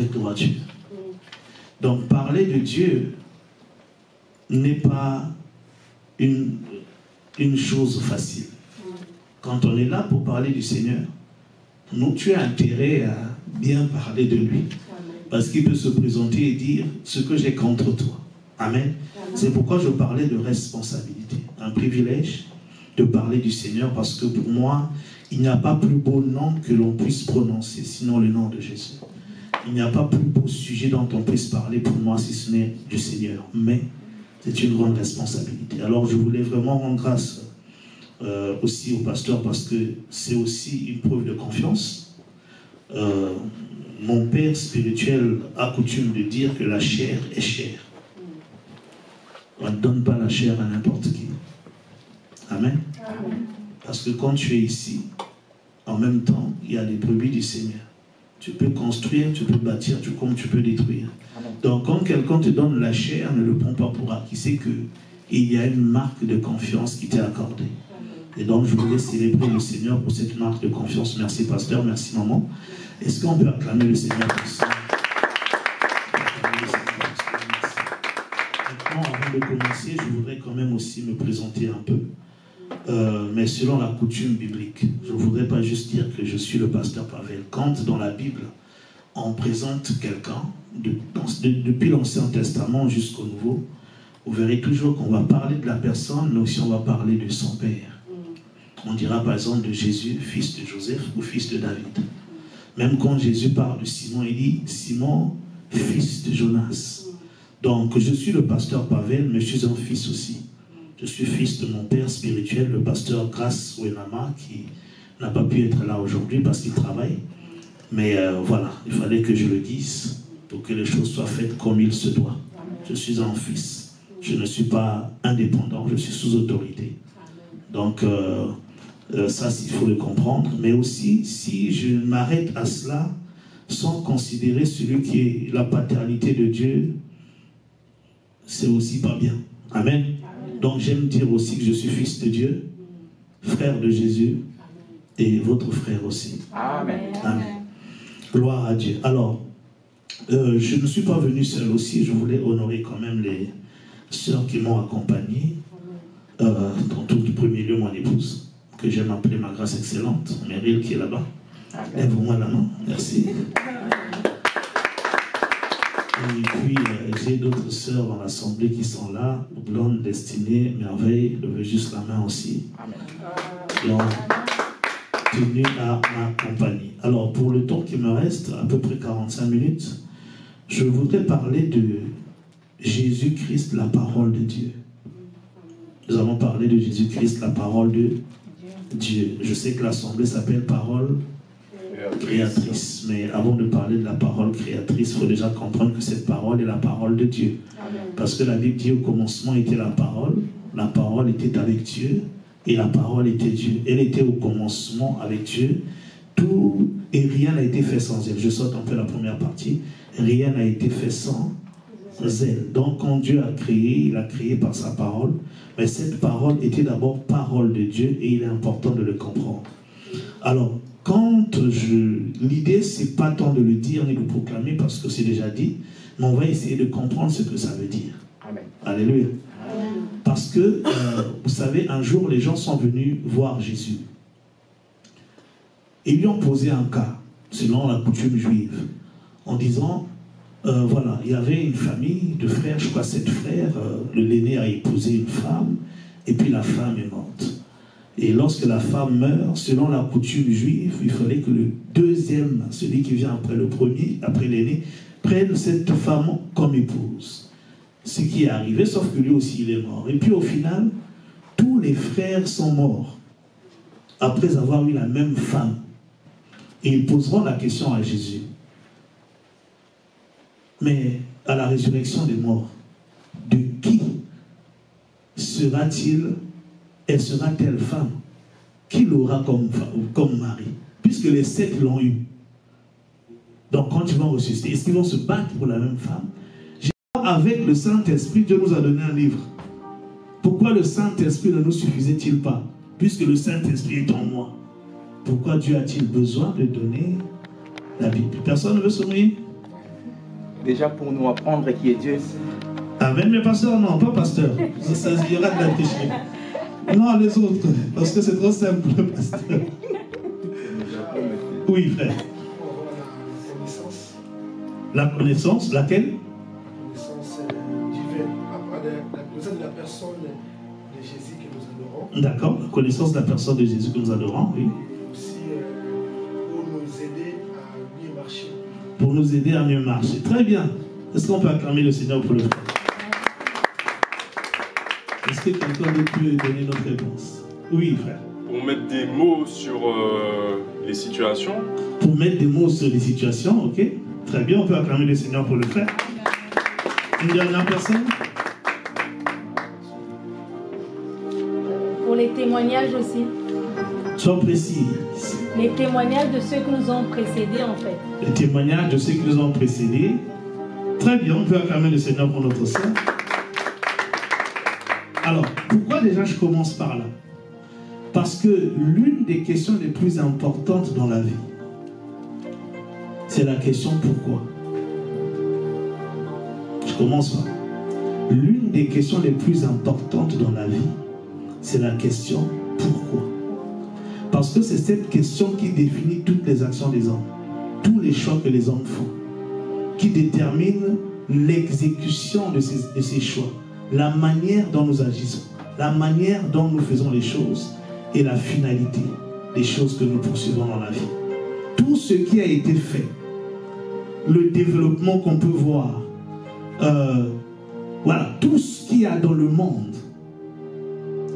avec droiture. Donc parler de Dieu n'est pas une chose facile. Quand on est là pour parler du Seigneur, nous, tu as intérêt à bien parler de lui. Parce qu'il peut se présenter et dire ce que j'ai contre toi. Amen. C'est pourquoi je parlais de responsabilité. Un privilège de parler du Seigneur, parce que pour moi, il n'y a pas plus beau nom que l'on puisse prononcer, sinon le nom de Jésus. Il n'y a pas plus beau sujet dont on puisse parler pour moi, si ce n'est du Seigneur. Mais c'est une grande responsabilité. Alors je voulais vraiment rendre grâce aussi au pasteur, parce que c'est aussi une preuve de confiance. Mon père spirituel a coutume de dire que la chair est chère. On ne donne pas la chair à n'importe qui. Amen. Parce que quand tu es ici, en même temps, il y a les brebis du Seigneur. Tu peux construire, tu peux bâtir, comme tu peux détruire. Donc quand quelqu'un te donne la chair, ne le prends pas pour acquis. C'est qu'il y a une marque de confiance qui t'est accordée. Et donc je voulais célébrer le Seigneur pour cette marque de confiance. Merci pasteur, merci maman. Est-ce qu'on peut acclamer le Seigneur pour ça? Maintenant, avant de commencer, je voudrais quand même aussi me présenter un peu. Mais selon la coutume biblique, je ne voudrais pas juste dire que je suis le pasteur Pavel. Quand dans la Bible, on présente quelqu'un, depuis l'Ancien Testament jusqu'au Nouveau, vous verrez toujours qu'on va parler de la personne, mais aussi on va parler de son père. On dira par exemple de Jésus, fils de Joseph ou fils de David. Même quand Jésus parle de Simon, il dit Simon, fils de Jonas. Donc je suis le pasteur Pavel, mais je suis un fils aussi. Je suis fils de mon père spirituel, le pasteur Grace Wenama, qui n'a pas pu être là aujourd'hui parce qu'il travaille. Mais voilà, il fallait que je le dise pour que les choses soient faites comme il se doit. Je suis un fils. Je ne suis pas indépendant, je suis sous autorité. Donc ça, il faut le comprendre. Mais aussi, si je m'arrête à cela sans considérer celui qui est la paternité de Dieu, c'est aussi pas bien. Amen. Donc j'aime dire aussi que je suis fils de Dieu, frère de Jésus, et votre frère aussi. Amen. Amen. Gloire à Dieu. Alors, je ne suis pas venu seul aussi, je voulais honorer quand même les sœurs qui m'ont accompagné. Dans tout premier lieu, mon épouse, que j'aime appeler ma grâce excellente, Meryl qui est là-bas. Lève-moi la main, merci. Et puis, j'ai d'autres sœurs dans l'assemblée qui sont là, Blonde, Destinée, Merveille, levez juste la main aussi. Qui ont tenu à m'accompagner. Alors, pour le temps qui me reste, à peu près 45 minutes, je voudrais parler de Jésus-Christ, la parole de Dieu. Nous allons parler de Jésus-Christ, la parole de Dieu. Je sais que l'assemblée s'appelle parole créatrice. Mais avant de parler de la parole créatrice, il faut déjà comprendre que cette parole est la parole de Dieu. Parce que la Bible dit au commencement était la parole était avec Dieu, et la parole était Dieu. Elle était au commencement avec Dieu, tout et rien n'a été fait sans elle. Je saute un peu la première partie. Rien n'a été fait sans elle. Donc quand Dieu a créé, il a créé par sa parole, mais cette parole était d'abord parole de Dieu, et il est important de le comprendre. Alors, l'idée, c'est pas tant de le dire ni de le proclamer parce que c'est déjà dit, mais on va essayer de comprendre ce que ça veut dire. Amen. Alléluia. Amen. Parce que, vous savez, un jour, les gens sont venus voir Jésus. Ils lui ont posé un cas, selon la coutume juive, en disant, voilà, il y avait une famille de frères, je crois 7 frères, l'aîné a épousé une femme, et puis la femme est morte. Et lorsque la femme meurt, selon la coutume juive, il fallait que le deuxième, celui qui vient après le premier, après l'aîné, prenne cette femme comme épouse. Ce qui est arrivé, sauf que lui aussi il est mort. Et puis au final, tous les frères sont morts, après avoir eu la même femme. Et ils poseront la question à Jésus. Mais à la résurrection des morts, de qui elle sera-t-elle femme? Qui l'aura comme mari? Puisque les 7 l'ont eu. Donc quand ils vont ressusciter, est-ce qu'ils vont se battre pour la même femme? Avec le Saint-Esprit, Dieu nous a donné un livre. Pourquoi le Saint-Esprit ne nous suffisait-il pas? Puisque le Saint-Esprit est en moi. Pourquoi Dieu a-t-il besoin de donner la Bible? Personne ne veut se mouiller? déjà pour nous apprendre qui est Dieu. Amen, mais pasteur, non, pas pasteur. Ça, il y aura de la tricherie. Non, les autres, parce que c'est trop simple, le pasteur. Oui, frère. La connaissance, laquelle? La connaissance divine. La connaissance de la personne de Jésus que nous adorons. D'accord, la connaissance de la personne de Jésus que nous adorons, oui. Et aussi pour nous aider à mieux marcher. Pour nous aider à mieux marcher. Très bien. Est-ce qu'on peut acclamer le Seigneur pour le faire? Est-ce que quelqu'un d'autre peut donner notre réponse? Oui, frère. Pour mettre des mots sur les situations. Pour mettre des mots sur les situations, ok. Très bien, on peut acclamer le Seigneur pour le faire. Une dernière personne? Pour les témoignages aussi. Sois précis. Les témoignages de ceux qui nous ont précédés en fait. Les témoignages de ceux qui nous ont précédés. Très bien, on peut acclamer le Seigneur pour notre sœur. Alors, pourquoi déjà je commence par là? Parce que l'une des questions les plus importantes dans la vie, c'est la question pourquoi. Je commence par là. L'une des questions les plus importantes dans la vie, c'est la question pourquoi. Parce que c'est cette question qui définit toutes les actions des hommes, tous les choix que les hommes font, qui détermine l'exécution de ces choix, la manière dont nous agissons, la manière dont nous faisons les choses et la finalité des choses que nous poursuivons dans la vie. Tout ce qui a été fait, le développement qu'on peut voir, voilà, tout ce qu'il y a dans le monde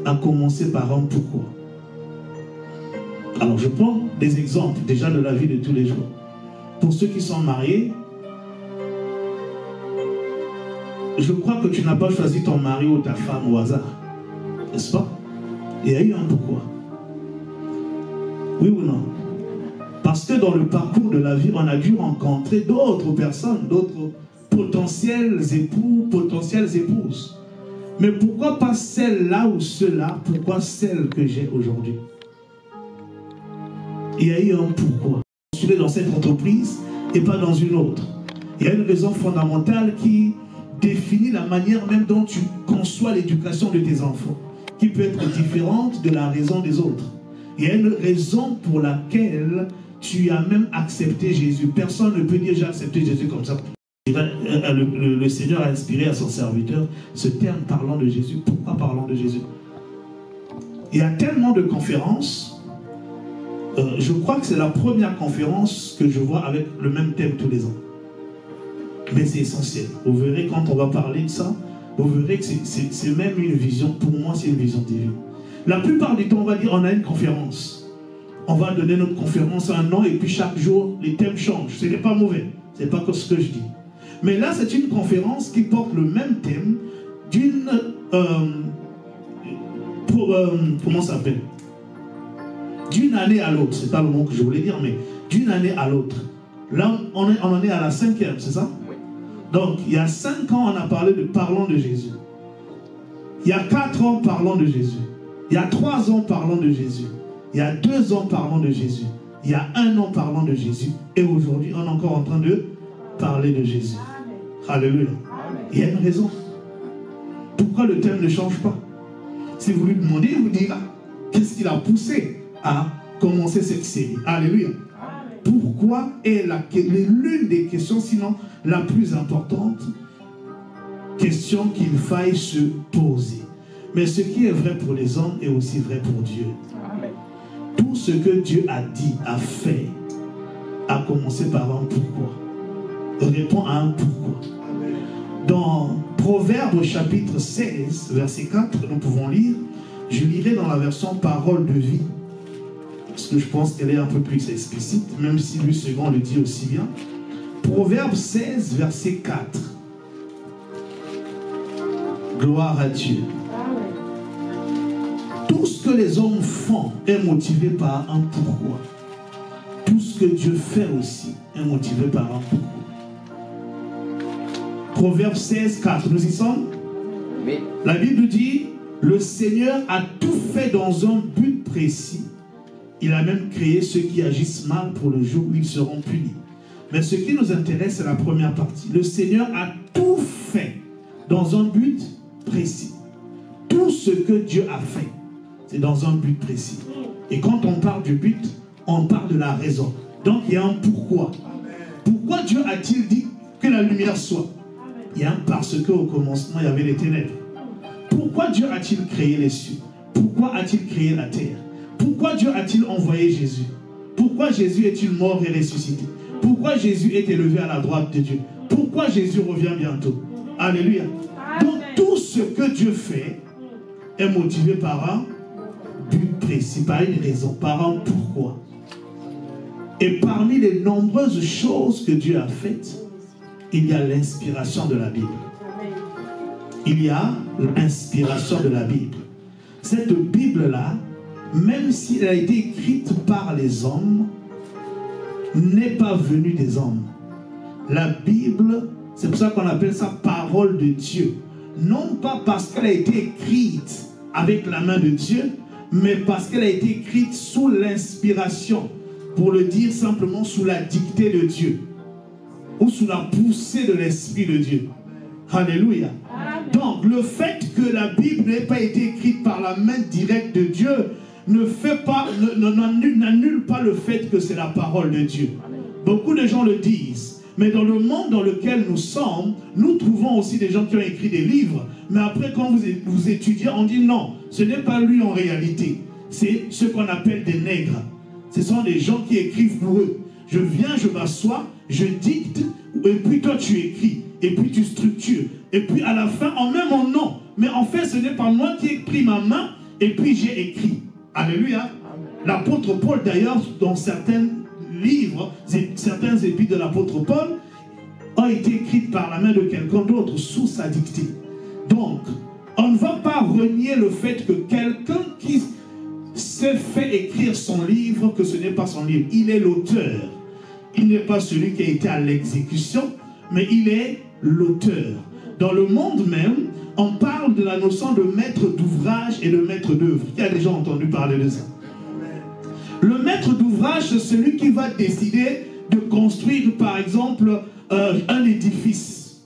a commencé par un pourquoi. Alors je prends des exemples déjà de la vie de tous les jours. Pour ceux qui sont mariés, je crois que tu n'as pas choisi ton mari ou ta femme au hasard, n'est-ce pas? Il y a eu un pourquoi. Oui ou non? Parce que dans le parcours de la vie, on a dû rencontrer d'autres personnes, d'autres potentiels époux, potentielles épouses. Mais pourquoi pas celle-là ou ceux-là? Pourquoi celle que j'ai aujourd'hui? Il y a eu un pourquoi. Je suis dans cette entreprise et pas dans une autre. Il y a une raison fondamentale qui définit la manière même dont tu conçois l'éducation de tes enfants, qui peut être différente de la raison des autres. Il y a une raison pour laquelle tu as même accepté Jésus. Personne ne peut dire j'ai accepté Jésus comme ça. Le Seigneur a inspiré à son serviteur ce terme parlant de Jésus. Pourquoi parlant de Jésus? Il y a tellement de conférences. Je crois que c'est la première conférence que je vois avec le même thème tous les ans. Mais c'est essentiel. Vous verrez quand on va parler de ça, vous verrez que c'est même une vision. Pour moi, c'est une vision divine. La plupart du temps, on va dire on a une conférence. On va donner notre conférence un an et puis chaque jour, les thèmes changent. Ce n'est pas mauvais. Ce n'est pas que ce que je dis. Mais là, c'est une conférence qui porte le même thème d'une... comment ça s'appelle? D'une année à l'autre. C'est pas le mot que je voulais dire, mais d'une année à l'autre. Là, on en est à la 5e, c'est ça? Oui. Donc, il y a 5 ans, on a parlé de parlant de Jésus. Il y a 4 ans, parlant de Jésus. Il y a 3 ans, parlant de Jésus. Il y a 2 ans, parlant de Jésus. Il y a 1 an, parlant de Jésus. Et aujourd'hui, on est encore en train de parler de Jésus. Amen. Alléluia. Amen. Il y a une raison. Pourquoi le thème ne change pas? Si vous lui demandez, il vous dira qu'est-ce qui l'a poussé à commencer cette série. Alléluia. Pourquoi est l'une des questions, sinon la plus importante, question qu'il faille se poser. Mais ce qui est vrai pour les hommes est aussi vrai pour Dieu. Amen. Tout ce que Dieu a dit, a fait, a commencé par un pourquoi. Répond à un pourquoi. Amen. Dans Proverbes chapitre 16, verset 4, nous pouvons lire, je lirai dans la version parole de vie, parce que je pense qu'elle est un peu plus explicite, même si Louis II le dit aussi bien. Proverbe 16, verset 4. Gloire à Dieu. Tout ce que les hommes font est motivé par un pourquoi. Tout ce que Dieu fait aussi est motivé par un pourquoi. Proverbe 16, 4. Nous y sommes? Oui. La Bible dit, le Seigneur a tout fait dans un but précis. Il a même créé ceux qui agissent mal pour le jour où ils seront punis. Mais ce qui nous intéresse, c'est la première partie. Le Seigneur a tout fait dans un but précis. Tout ce que Dieu a fait, c'est dans un but précis. Et quand on parle du but, on parle de la raison. Donc il y a un pourquoi. Pourquoi Dieu a-t-il dit que la lumière soit? Il y a un parce qu'au commencement, il y avait les ténèbres. Pourquoi Dieu a-t-il créé les cieux? Pourquoi a-t-il créé la terre? Pourquoi Dieu a-t-il envoyé Jésus? Pourquoi Jésus est-il mort et ressuscité? Pourquoi Jésus est élevé à la droite de Dieu? Pourquoi Jésus revient bientôt? Alléluia. Donc tout ce que Dieu fait est motivé par un but précis, par une raison, par un pourquoi. Et parmi les nombreuses choses que Dieu a faites, il y a l'inspiration de la Bible. Il y a l'inspiration de la Bible. Cette Bible-là, même si elle a été écrite par les hommes, n'est pas venue des hommes. La Bible, c'est pour ça qu'on appelle ça parole de Dieu. Non pas parce qu'elle a été écrite avec la main de Dieu, mais parce qu'elle a été écrite sous l'inspiration, pour le dire simplement sous la dictée de Dieu, ou sous la poussée de l'Esprit de Dieu. Alléluia. Donc le fait que la Bible n'ait pas été écrite par la main directe de Dieu n'annule pas le fait que c'est la parole de Dieu. Beaucoup de gens le disent, mais dans le monde dans lequel nous sommes, nous trouvons aussi des gens qui ont écrit des livres, mais après quand vous étudiez, on dit non, ce n'est pas lui en réalité, c'est ce qu'on appelle des nègres. Ce sont des gens qui écrivent pour eux. Je viens, je m'assois, je dicte, et puis toi tu écris, et puis tu structures, et puis à la fin, en même mon nom. Mais en fait, ce n'est pas moi qui ai pris ma main, et puis j'ai écrit. Alléluia. L'apôtre Paul, d'ailleurs, dans certains livres, certains épîtres de l'apôtre Paul, ont été écrites par la main de quelqu'un d'autre, sous sa dictée. Donc, on ne va pas renier le fait que quelqu'un qui s'est fait écrire son livre, que ce n'est pas son livre. Il est l'auteur. Il n'est pas celui qui a été à l'exécution, mais il est l'auteur. Dans le monde même, on parle de la notion de maître d'ouvrage et de maître d'œuvre. Qui a déjà entendu parler de ça? Le maître d'ouvrage, c'est celui qui va décider de construire, par exemple, un édifice.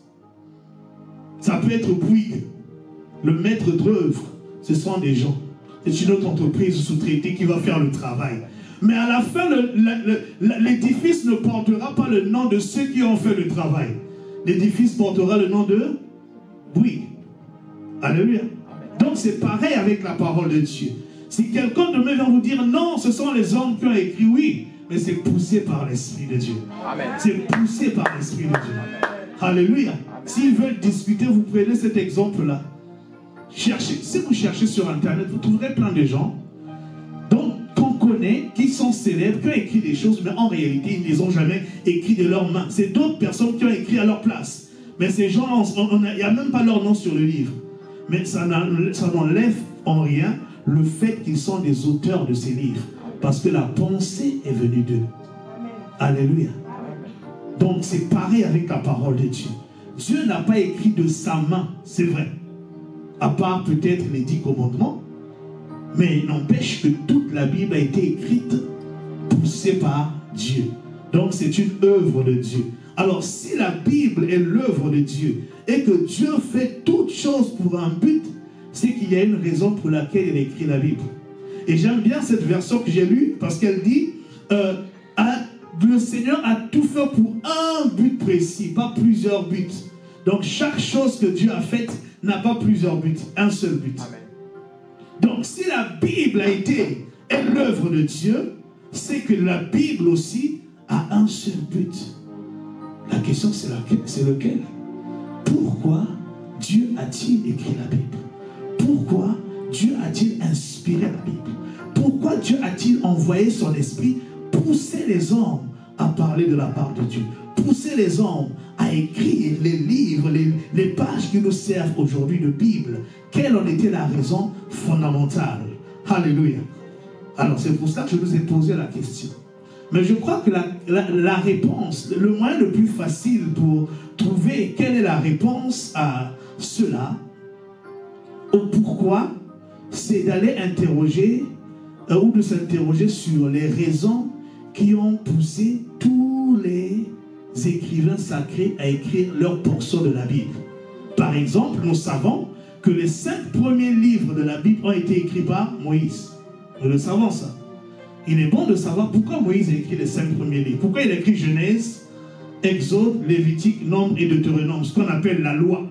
Ça peut être Bouygues. Le maître d'œuvre, ce sont des gens. C'est une autre entreprise sous-traitée qui va faire le travail. Mais à la fin, l'édifice ne portera pas le nom de ceux qui ont fait le travail. L'édifice portera le nom de Bouygues. Alléluia. Donc c'est pareil avec la parole de Dieu. Si quelqu'un demain vient vous dire non, ce sont les hommes qui ont écrit, oui, mais c'est poussé par l'Esprit de Dieu. C'est poussé par l'Esprit de Dieu. Alléluia. S'ils veulent discuter, vous prenez cet exemple-là. Cherchez. Si vous cherchez sur Internet, vous trouverez plein de gens qu'on connaît, qui sont célèbres, qui ont écrit des choses, mais en réalité, ils ne les ont jamais écrits de leurs mains. C'est d'autres personnes qui ont écrit à leur place. Mais ces gens, il n'y a même pas leur nom sur le livre. Mais ça n'enlève en rien le fait qu'ils sont des auteurs de ces livres. Parce que la pensée est venue d'eux. Alléluia. Donc c'est pareil avec la parole de Dieu. Dieu n'a pas écrit de sa main, c'est vrai. À part peut-être les 10 commandements. Mais il n'empêche que toute la Bible a été écrite, poussée par Dieu. Donc c'est une œuvre de Dieu. Alors si la Bible est l'œuvre de Dieu et que Dieu fait toutes choses pour un but, c'est qu'il y a une raison pour laquelle il écrit la Bible. Et j'aime bien cette version que j'ai lue parce qu'elle dit le Seigneur a tout fait pour un but précis, pas plusieurs buts. Donc chaque chose que Dieu a faite n'a pas plusieurs buts, un seul but. Amen. Donc si la Bible est l'œuvre de Dieu, c'est que la Bible aussi a un seul but. La question c'est lequel? Pourquoi Dieu a-t-il écrit la Bible? Pourquoi Dieu a-t-il inspiré la Bible? Pourquoi Dieu a-t-il envoyé son esprit pousser les hommes à parler de la part de Dieu? Pousser les hommes à écrire les livres, les pages qui nous servent aujourd'hui de Bible. Quelle en était la raison fondamentale? Alléluia. Alors c'est pour ça que je vous ai posé la question. Mais je crois que la réponse, le moyen le plus facile pour trouver quelle est la réponse à cela, au pourquoi, c'est d'aller interroger ou de s'interroger sur les raisons qui ont poussé tous les écrivains sacrés à écrire leur portion de la Bible. Par exemple, nous savons que les 5 premiers livres de la Bible ont été écrits par Moïse. Nous le savons ça. Il est bon de savoir pourquoi Moïse a écrit les 5 premiers livres. Pourquoi il a écrit Genèse, Exode, Lévitique, Nombre et Deutéronome, ce qu'on appelle la loi.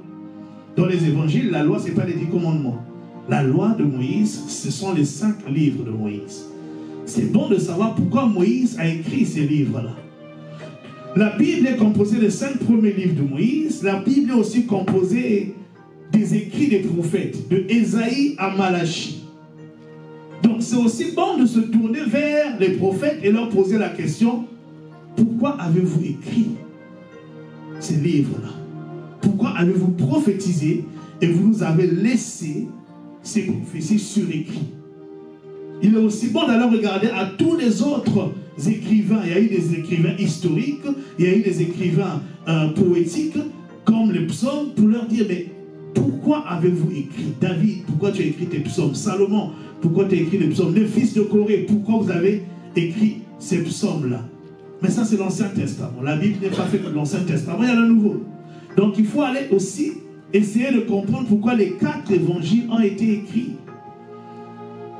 Dans les évangiles, la loi, ce n'est pas les 10 commandements. La loi de Moïse, ce sont les 5 livres de Moïse. C'est bon de savoir pourquoi Moïse a écrit ces livres-là. La Bible est composée des 5 premiers livres de Moïse. La Bible est aussi composée des écrits des prophètes, de Ésaïe à Malachie. Donc c'est aussi bon de se tourner vers les prophètes et leur poser la question: pourquoi avez-vous écrit ces livres-là? Pourquoi avez-vous prophétisé et vous nous avez laissé ces prophéties surécrites? Il est aussi bon d'aller regarder à tous les autres écrivains. Il y a eu des écrivains historiques, il y a eu des écrivains poétiques, comme les psaumes, pour leur dire: mais pourquoi avez-vous écrit? David, pourquoi tu as écrit tes psaumes? Salomon, pourquoi tu as écrit les psaumes? Les fils de Corée, pourquoi vous avez écrit ces psaumes-là? Mais ça, c'est l'Ancien Testament. La Bible n'est pas faite que l'Ancien Testament, il y a le Nouveau. Donc il faut aller aussi essayer de comprendre pourquoi les 4 évangiles ont été écrits.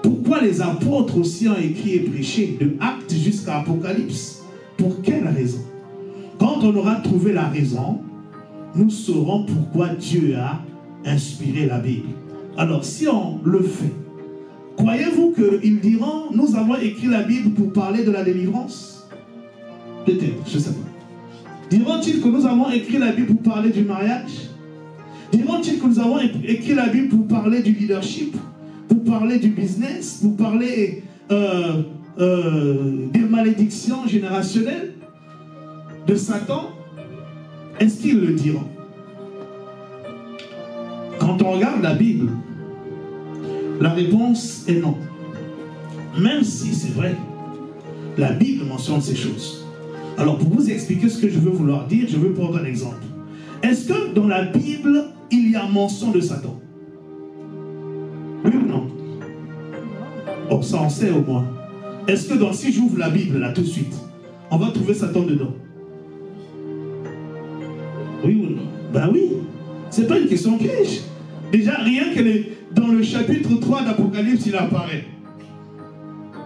Pourquoi les apôtres aussi ont écrit et prêché, de Actes jusqu'à Apocalypse? Pour quelle raison? Quand on aura trouvé la raison, nous saurons pourquoi Dieu a inspiré la Bible. Alors si on le fait, croyez-vous qu'ils diront: nous avons écrit la Bible pour parler de la délivrance? Peut-être, je ne sais pas. Diront-ils que nous avons écrit la Bible pour parler du mariage? Diront-ils que nous avons écrit la Bible pour parler du leadership, pour parler du business, pour parler des malédictions générationnelles de Satan? Est-ce qu'ils le diront? Quand on regarde la Bible, la réponse est non. Même si c'est vrai, la Bible mentionne ces choses. Alors, pour vous expliquer ce que je veux vouloir dire, je veux prendre un exemple. Est-ce que dans la Bible, il y a mention de Satan? Oui ou non? Oh, ça on sait au moins. Est-ce que si j'ouvre la Bible, là, tout de suite, on va trouver Satan dedans? Oui ou non? Ben oui. C'est pas une question piège. Déjà, rien que dans le chapitre 3 d'Apocalypse, il apparaît.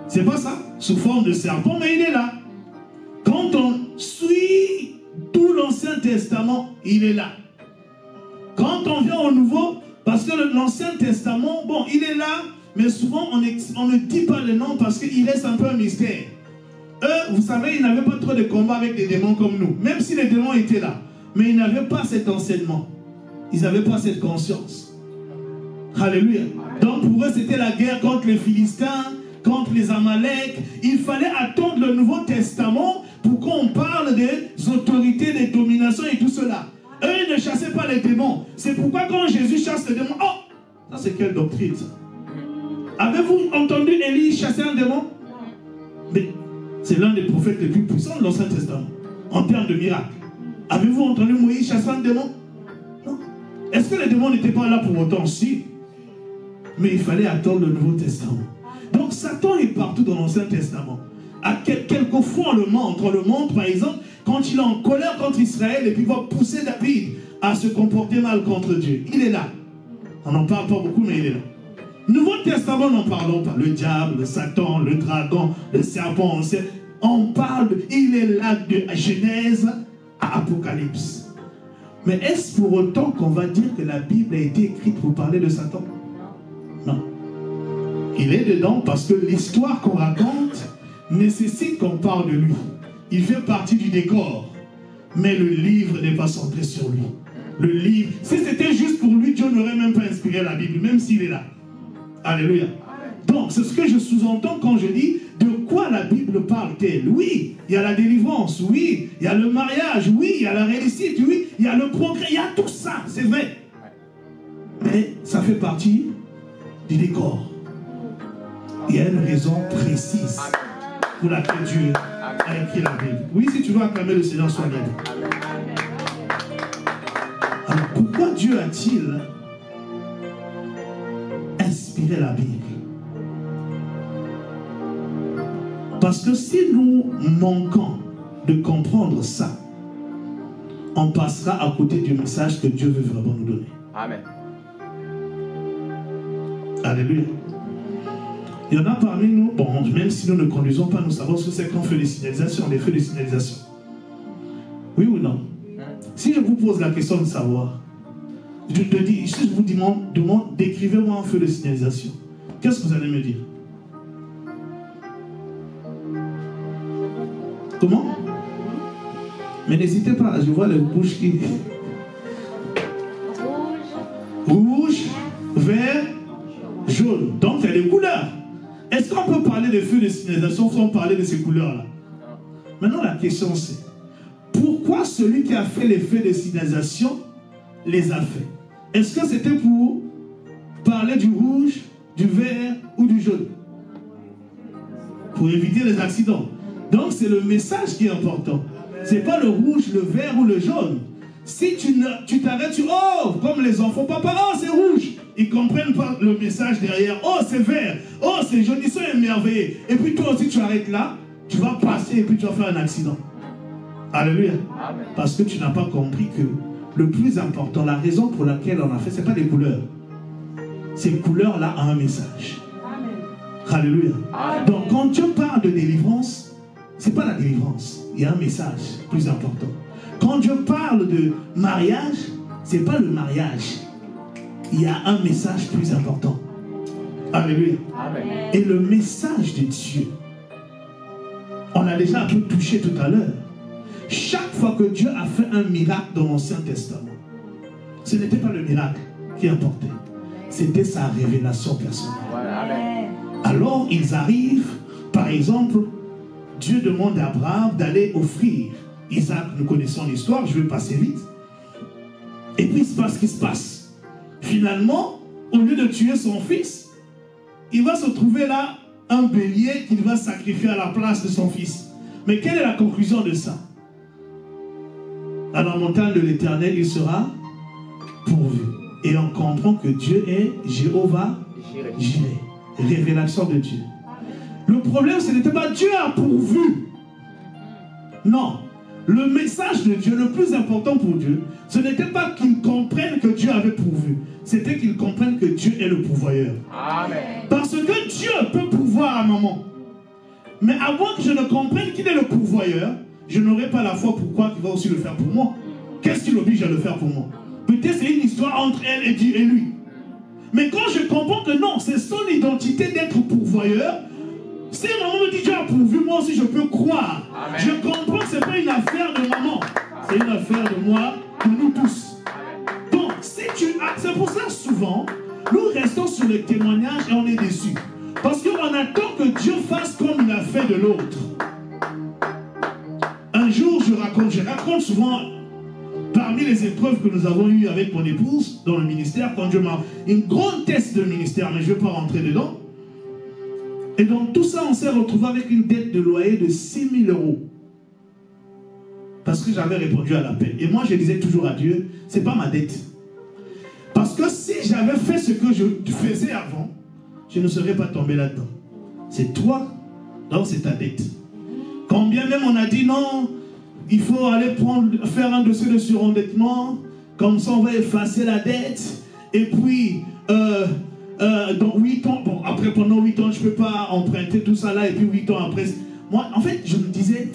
C'est pas ça? Sous forme de serpent, mais il est là. Quand on suit tout l'Ancien Testament, il est là. Quand on vient au Nouveau, parce que l'Ancien Testament, bon, il est là, mais souvent on ne dit pas le nom parce qu'il laisse un peu un mystère. Eux, vous savez, ils n'avaient pas trop de combats avec des démons comme nous, même si les démons étaient là. Mais ils n'avaient pas cet enseignement. Ils n'avaient pas cette conscience. Alléluia. Donc pour eux, c'était la guerre contre les Philistins, contre les Amaleks. Il fallait attendre le Nouveau Testament pour qu'on parle des autorités, des dominations et tout cela. Eux, ils ne chassaient pas les démons. C'est pourquoi quand Jésus chasse les démons, oh, ça c'est quelle doctrine ça? Avez-vous entendu Élie chasser un démon? Mais c'est l'un des prophètes les plus puissants de l'Ancien Testament, en termes de miracles. Avez-vous entendu Moïse chasser un démon? Non. Est-ce que les démons n'étaient pas là pour autant? Si. Mais il fallait attendre le Nouveau Testament. Donc Satan est partout dans l'Ancien Testament. Quelquefois on le montre par exemple quand il est en colère contre Israël et puis va pousser David à se comporter mal contre Dieu. Il est là. On n'en parle pas beaucoup, mais il est là. Nouveau Testament, n'en parlons pas. Le diable, le Satan, le dragon, le serpent, on parle, il est là de Genèse à Apocalypse. Mais est-ce pour autant qu'on va dire que la Bible a été écrite pour parler de Satan? Non. Il est dedans parce que l'histoire qu'on raconte nécessite qu'on parle de lui. Il fait partie du décor. Mais le livre n'est pas centré sur lui. Le livre, si c'était juste pour lui, Dieu n'aurait même pas inspiré la Bible, même s'il est là. Alléluia. Donc, c'est ce que je sous-entends quand je dis de quoi la Bible parle-t-elle? Oui, il y a la délivrance, oui, il y a le mariage, oui, il y a la réussite, oui, il y a le progrès, il y a tout ça, c'est vrai. Mais ça fait partie du décor. Il y a une raison précise pour laquelle Dieu a écrit la Bible. Oui, si tu veux acclamer le Seigneur, sois libre. Alors, pourquoi Dieu a-t-il inspiré la Bible? Parce que si nous manquons de comprendre ça, on passera à côté du message que Dieu veut vraiment nous donner. Amen. Alléluia. Il y en a parmi nous, bon, même si nous ne conduisons pas, nous savons ce que c'est qu'on fait des signalisations, des feux de signalisation. Oui ou non? Si je vous pose la question de savoir, je te dis, si je vous demande, décrivez-moi un feu de signalisation, qu'est-ce que vous allez me dire? Comment? Mais n'hésitez pas, je vois les bouches qui... Rouge, vert, jaune. Donc il y a des couleurs. Est-ce qu'on peut parler de feux de signalisation sans parler de ces couleurs-là? Maintenant la question c'est, pourquoi celui qui a fait les feux de signalisation les a fait? Est-ce que c'était pour parler du rouge, du vert ou du jaune? Pour éviter les accidents. Donc c'est le message qui est important. Ce n'est pas le rouge, le vert ou le jaune. Si tu t'arrêtes sur oh, comme les enfants, papa, oh c'est rouge. Ils ne comprennent pas le message derrière. Oh c'est vert, oh c'est jaune, ils sont émerveillés. Et puis toi aussi tu arrêtes là, tu vas passer et puis tu vas faire un accident. Alléluia. Amen. Parce que tu n'as pas compris que le plus important, la raison pour laquelle on a fait, ce n'est pas les couleurs. Ces couleurs-là ont un message. Amen. Alléluia. Amen. Donc quand Dieu parle de délivrance, ce n'est pas la délivrance. Il y a un message plus important. Quand Dieu parle de mariage, ce n'est pas le mariage. Il y a un message plus important. Alléluia. Amen. Et le message de Dieu, on a déjà un peu touché tout à l'heure. Chaque fois que Dieu a fait un miracle dans l'Ancien Testament, ce n'était pas le miracle qui importait. C'était sa révélation personnelle. Amen. Alors ils arrivent, par exemple, Dieu demande à Abraham d'aller offrir Isaac. Nous connaissons l'histoire, je vais passer vite. Et puis il se passe ce qui se passe. Finalement, au lieu de tuer son fils, il va se trouver là un bélier qu'il va sacrifier à la place de son fils. Mais quelle est la conclusion de ça? À la montagne de l'Éternel, il sera pourvu. Et on comprend que Dieu est Jéhovah Jireh. Révélation de Dieu. Le problème, ce n'était pas Dieu a pourvu. Non. Le message de Dieu, le plus important pour Dieu, ce n'était pas qu'il comprenne que Dieu avait pourvu. C'était qu'il comprenne que Dieu est le pourvoyeur. Amen. Parce que Dieu peut pourvoir à un moment. Mais avant que je ne comprenne qu'il est le pourvoyeur, je n'aurai pas la foi pourquoi il va aussi le faire pour moi. Qu'est-ce qui l'oblige à le faire pour moi? Peut-être c'est une histoire entre elle et Dieu et lui. Mais quand je comprends que non, c'est son identité d'être pourvoyeur, si maman me dit Dieu a pourvu, moi aussi je peux croire. Amen. Je comprends que ce n'est pas une affaire de maman. C'est une affaire de moi, de nous tous. Amen. Donc, si tu as... C'est pour ça souvent, nous restons sur le témoignage et on est déçus. Parce qu'on attend que Dieu fasse comme il a fait de l'autre. Un jour, je raconte souvent, parmi les épreuves que nous avons eues avec mon épouse dans le ministère, quand Dieu m'a... Une grande test de ministère, mais je ne vais pas rentrer dedans. Et donc tout ça, on s'est retrouvé avec une dette de loyer de 6 000 €. Parce que j'avais répondu à l'appel. Et moi, je disais toujours à Dieu, ce n'est pas ma dette. Parce que si j'avais fait ce que je faisais avant, je ne serais pas tombé là-dedans. C'est toi, donc c'est ta dette. Quand bien même on a dit non, il faut aller faire un dossier de surendettement, comme ça on va effacer la dette. Et puis... dans 8 ans, bon, après pendant 8 ans, je ne peux pas emprunter tout ça là, et puis 8 ans après. Moi, en fait, je me disais,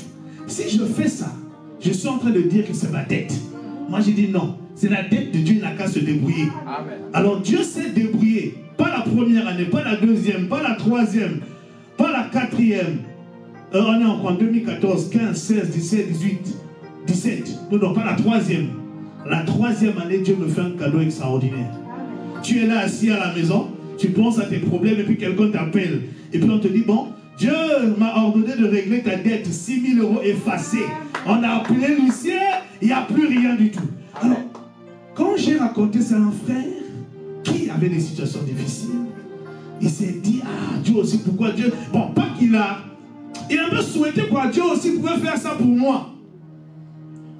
si je fais ça, je suis en train de dire que c'est ma dette. Moi, j'ai dit non, c'est la dette de Dieu, il n'a qu'à se débrouiller. Amen. Alors, Dieu s'est débrouillé. Pas la première année, pas la deuxième, pas la troisième, pas la quatrième. On est en 2014, 15, 16, 17, 18, 17. Non, pas la troisième. La troisième année, Dieu me fait un cadeau extraordinaire. Tu es là assis à la maison, tu penses à tes problèmes et puis quelqu'un t'appelle. Et puis on te dit, bon, Dieu m'a ordonné de régler ta dette, 6 000 € effacés. On a appelé l'huissier, il n'y a plus rien du tout. Alors, quand j'ai raconté ça à un frère qui avait des situations difficiles, il s'est dit, ah, Dieu aussi, pourquoi Dieu... Bon, pas qu'il a... Il a un peu souhaité quoi, Dieu aussi pouvait faire ça pour moi.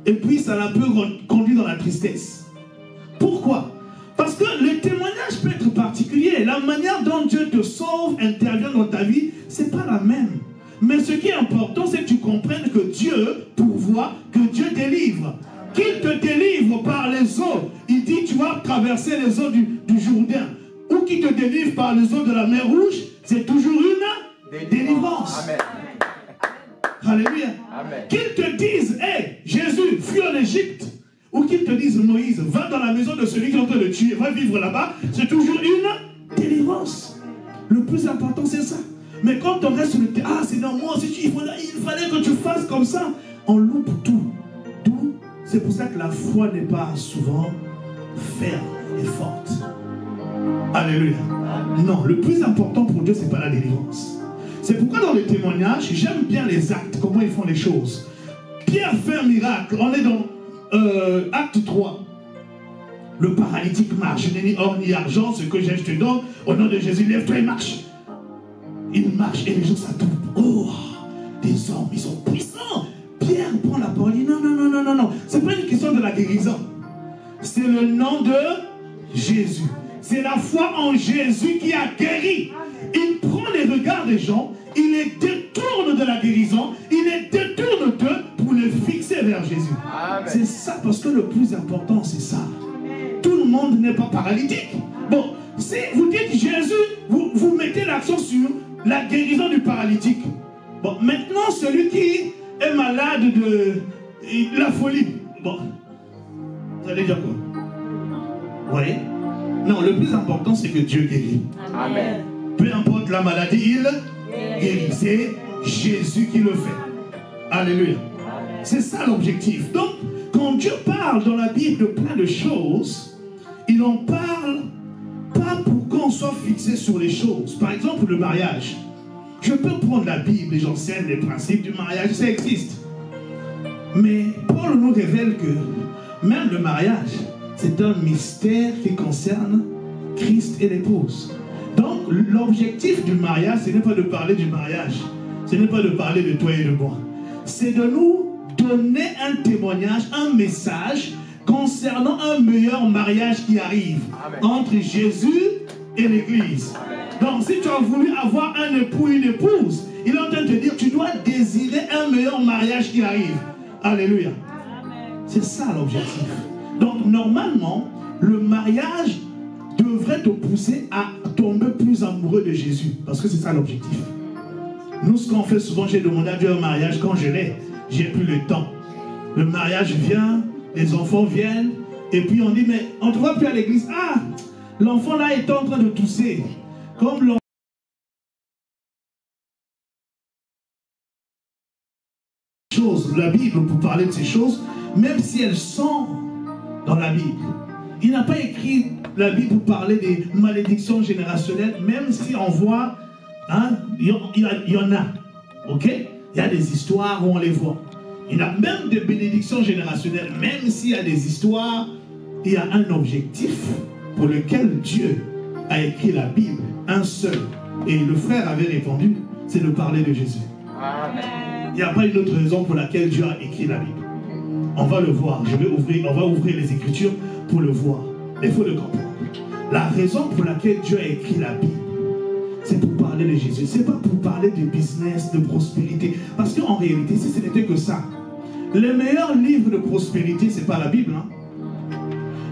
Et puis ça l'a un peu conduit dans la tristesse. Pourquoi? Parce que le témoignage peut être particulier. La manière dont Dieu te sauve, intervient dans ta vie, ce n'est pas la même. Mais ce qui est important, c'est que tu comprennes que Dieu pourvoit, que Dieu délivre. Qu'il te délivre par les eaux. Il dit, tu vas traverser les eaux du Jourdain. Ou qu'il te délivre par les eaux de la mer Rouge, c'est toujours une délivrance. Amen. Alléluia. Amen. Qu'il te dise, hé, Jésus, fuis en Égypte. Ou qu'il te dise, Moïse, va dans la maison de celui qui est en train de tuer, va vivre là-bas, c'est toujours une délivrance. Le plus important, c'est ça. Mais quand on reste sur le terrain, ah, c'est non, moi aussi, il fallait que tu fasses comme ça, on loupe tout. Tout. C'est pour ça que la foi n'est pas souvent ferme et forte. Alléluia. Non, le plus important pour Dieu, ce n'est pas la délivrance. C'est pourquoi dans les témoignages, j'aime bien les actes, comment ils font les choses. Pierre fait un miracle. On est dans acte 3. Le paralytique marche. Je n'ai ni or ni argent. Ce que j'ai, je te donne. Au nom de Jésus, lève-toi et marche. Il marche et les gens s'attroupent. Oh, des hommes, ils sont puissants. Pierre prend la parole. Il dit non, non, non, non, non, non. C'est pas une question de la guérison. C'est le nom de Jésus. C'est la foi en Jésus qui a guéri. Il prend les regards des gens, il les détourne de la guérison, il les détourne d'eux pour les fixer vers Jésus. C'est ça, parce que le plus important, c'est ça. Tout le monde n'est pas paralytique. Bon, si vous dites Jésus, vous mettez l'accent sur la guérison du paralytique. Bon, maintenant, celui qui est malade de la folie, bon, vous allez dire quoi? Oui. Non, le plus important, c'est que Dieu guérit. Amen. Peu importe la maladie, il guérit. C'est Jésus qui le fait. Alléluia. C'est ça l'objectif. Donc, quand Dieu parle dans la Bible de plein de choses, il en parle pas pour qu'on soit fixé sur les choses. Par exemple, le mariage. Je peux prendre la Bible et j'enseigne les principes du mariage, ça existe. Mais Paul nous révèle que même le mariage, c'est un mystère qui concerne Christ et l'épouse. Donc, l'objectif du mariage, ce n'est pas de parler du mariage. Ce n'est pas de parler de toi et de moi. C'est de nous donner un témoignage, un message concernant un meilleur mariage qui arrive. Amen. Entre Jésus et l'Église. Donc, si tu as voulu avoir un époux, une épouse, il est en train de te dire, tu dois désirer un meilleur mariage qui arrive. Alléluia. C'est ça l'objectif. Donc, normalement, le mariage devrait te pousser à tomber plus amoureux de Jésus. Parce que c'est ça l'objectif. Nous, ce qu'on fait souvent, j'ai demandé à Dieu un mariage quand je l'ai. J'ai plus le temps. Le mariage vient, les enfants viennent, et puis on dit, mais on ne te voit plus à l'église. Ah, l'enfant là est en train de tousser. Comme l'enfant. La Bible, pour parler de ces choses, même si elles sont dans la Bible. Il n'a pas écrit la Bible pour parler des malédictions générationnelles, même si on voit, hein, il y en a, ok? Il y a des histoires où on les voit. Il y a même des bénédictions générationnelles, même s'il y a des histoires, il y a un objectif pour lequel Dieu a écrit la Bible, un seul. Et le frère avait répondu, c'est de parler de Jésus. Amen. Il n'y a pas une autre raison pour laquelle Dieu a écrit la Bible. On va le voir, on va ouvrir les Écritures pour le voir. Mais il faut le comprendre. La raison pour laquelle Dieu a écrit la Bible, c'est pour parler de Jésus. Ce n'est pas pour parler de business, de prospérité. Parce qu'en réalité, si ce n'était que ça, les meilleurs livres de prospérité, ce n'est pas la Bible. Hein?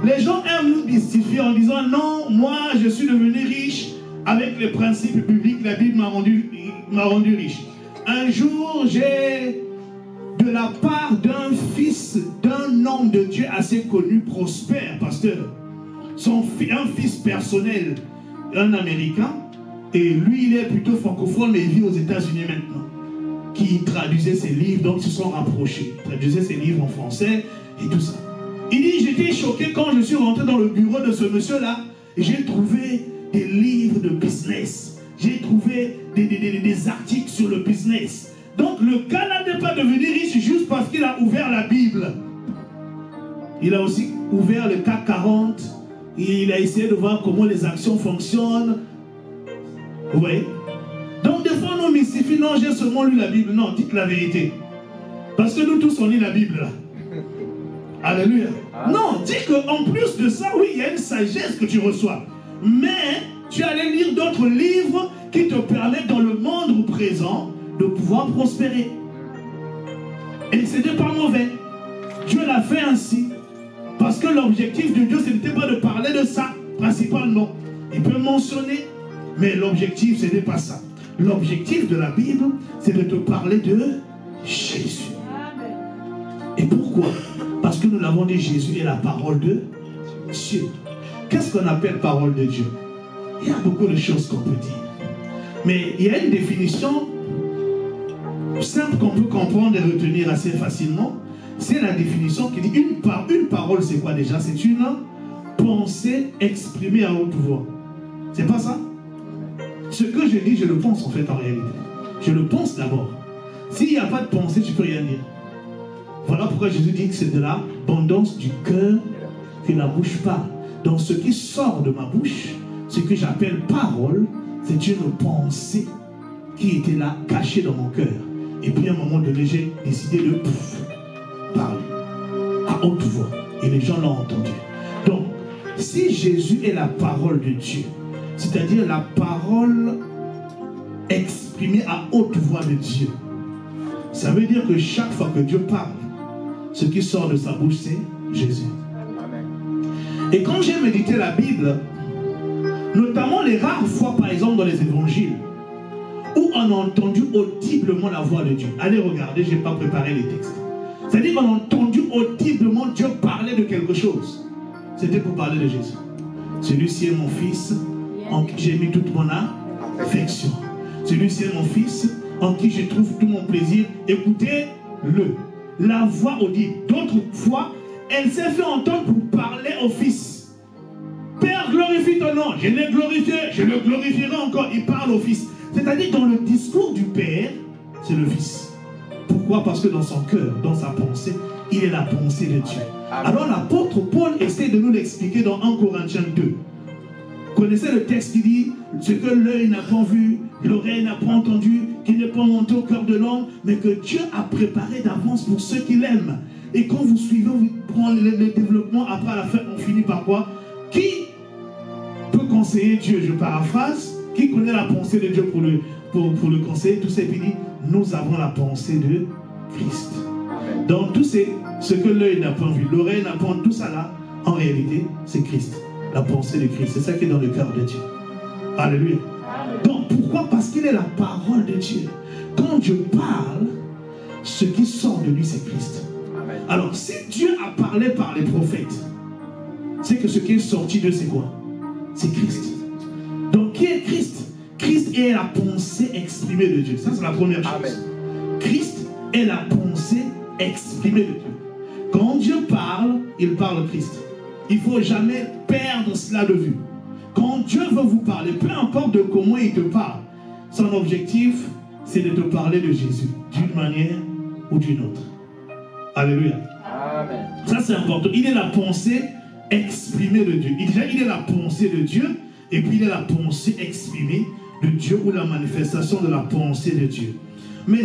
Les gens aiment nous mystifier en disant, non, moi, je suis devenu riche avec les principes bibliques. La Bible m'a rendu riche. Un jour, j'ai, de la part d'un fils, d'un homme de Dieu assez connu, prospère, pasteur, un fils personnel, un Américain, et lui, il est plutôt francophone, mais il vit aux États-Unis maintenant, qui traduisait ses livres, donc ils se sont rapprochés, traduisait ses livres en français, et tout ça. Il dit, j'étais choqué quand je suis rentré dans le bureau de ce monsieur-là, et j'ai trouvé des livres de business. J'ai trouvé des articles sur le business. Donc le gars n'est pas devenu riche juste parce qu'il a ouvert la Bible. Il a aussi ouvert le CAC 40. Et il a essayé de voir comment les actions fonctionnent. Vous voyez? Donc des fois on nous mystifie. Non, j'ai seulement lu la Bible. Non, dites la vérité. Parce que nous tous on lit la Bible là. Alléluia. Non, dis qu'en plus de ça, oui, il y a une sagesse que tu reçois. Mais tu allais lire d'autres livres qui te permettent dans le monde présent de pouvoir prospérer. Et ce n'est pas mauvais. Dieu l'a fait ainsi. Parce que l'objectif de Dieu, ce n'était pas de parler de ça, principalement. Il peut mentionner, mais l'objectif, ce n'est pas ça. L'objectif de la Bible, c'est de te parler de Jésus. Et pourquoi? Parce que nous l'avons dit, Jésus est la parole de Dieu. Qu'est-ce qu'on appelle parole de Dieu? Il y a beaucoup de choses qu'on peut dire. Mais il y a une définition simple qu'on peut comprendre et retenir assez facilement. C'est la définition qui dit une parole, c'est quoi déjà? C'est une pensée exprimée à haute voix. C'est pas ça? Ce que je dis, je le pense en fait en réalité. Je le pense d'abord. S'il n'y a pas de pensée, tu ne peux rien dire. Voilà pourquoi Jésus dit que c'est de l'abondance du cœur que la bouche parle. Donc ce qui sort de ma bouche, ce que j'appelle parole, c'est une pensée qui était là, cachée dans mon cœur. Et puis à un moment donné, j'ai décidé de parler à haute voix. Et les gens l'ont entendu. Donc, si Jésus est la parole de Dieu, c'est-à-dire la parole exprimée à haute voix de Dieu, ça veut dire que chaque fois que Dieu parle, ce qui sort de sa bouche, c'est Jésus. Et quand j'ai médité la Bible, notamment les rares fois, par exemple, dans les évangiles, où on a entendu audiblement la voix de Dieu. Allez regarder, je n'ai pas préparé les textes. C'est-à-dire qu'on a entendu audiblement Dieu parler de quelque chose. C'était pour parler de Jésus. Celui-ci est mon fils, en qui j'ai mis toute mon affection. Celui-ci est mon fils, en qui je trouve tout mon plaisir. Écoutez-le. La voix audible. D'autres fois, elle s'est fait entendre pour parler au fils. Père, glorifie ton nom. Je l'ai glorifié, je le glorifierai encore. Il parle au fils. C'est-à-dire dans le discours du Père, c'est le Fils. Pourquoi? Parce que dans son cœur, dans sa pensée, il est la pensée de Dieu. Alors l'apôtre Paul essaie de nous l'expliquer dans 1 Corinthiens 2. Vous connaissez le texte qui dit ce que l'œil n'a pas vu, l'oreille n'a pas entendu, qui n'est pas monté au cœur de l'homme, mais que Dieu a préparé d'avance pour ceux qui l'aiment. Et quand vous suivez, vous prenez le développement, après à la fin, on finit par quoi? Qui peut conseiller Dieu? Je paraphrase. Qui connaît la pensée de Dieu pour le conseiller? Tout ça, et puis dit, nous avons la pensée de Christ. Donc tout ce que l'œil n'a pas vu, l'oreille n'a pas entendu, tout ça là, en réalité, c'est Christ. La pensée de Christ, c'est ça qui est dans le cœur de Dieu. Alléluia. Donc pourquoi? Parce qu'il est la parole de Dieu. Quand Dieu parle, ce qui sort de lui, c'est Christ. Alors si Dieu a parlé par les prophètes, c'est que ce qui est sorti de c'est quoi? C'est Christ. Donc, qui est Christ? Christ est la pensée exprimée de Dieu. Ça, c'est la première chose. Amen. Christ est la pensée exprimée de Dieu. Quand Dieu parle, il parle Christ. Il ne faut jamais perdre cela de vue. Quand Dieu veut vous parler, peu importe de comment il te parle, son objectif, c'est de te parler de Jésus, d'une manière ou d'une autre. Alléluia. Amen. Ça, c'est important. Il est la pensée exprimée de Dieu. Il est la pensée de Dieu. Et puis il est la pensée exprimée de Dieu ou la manifestation de la pensée de Dieu. Mais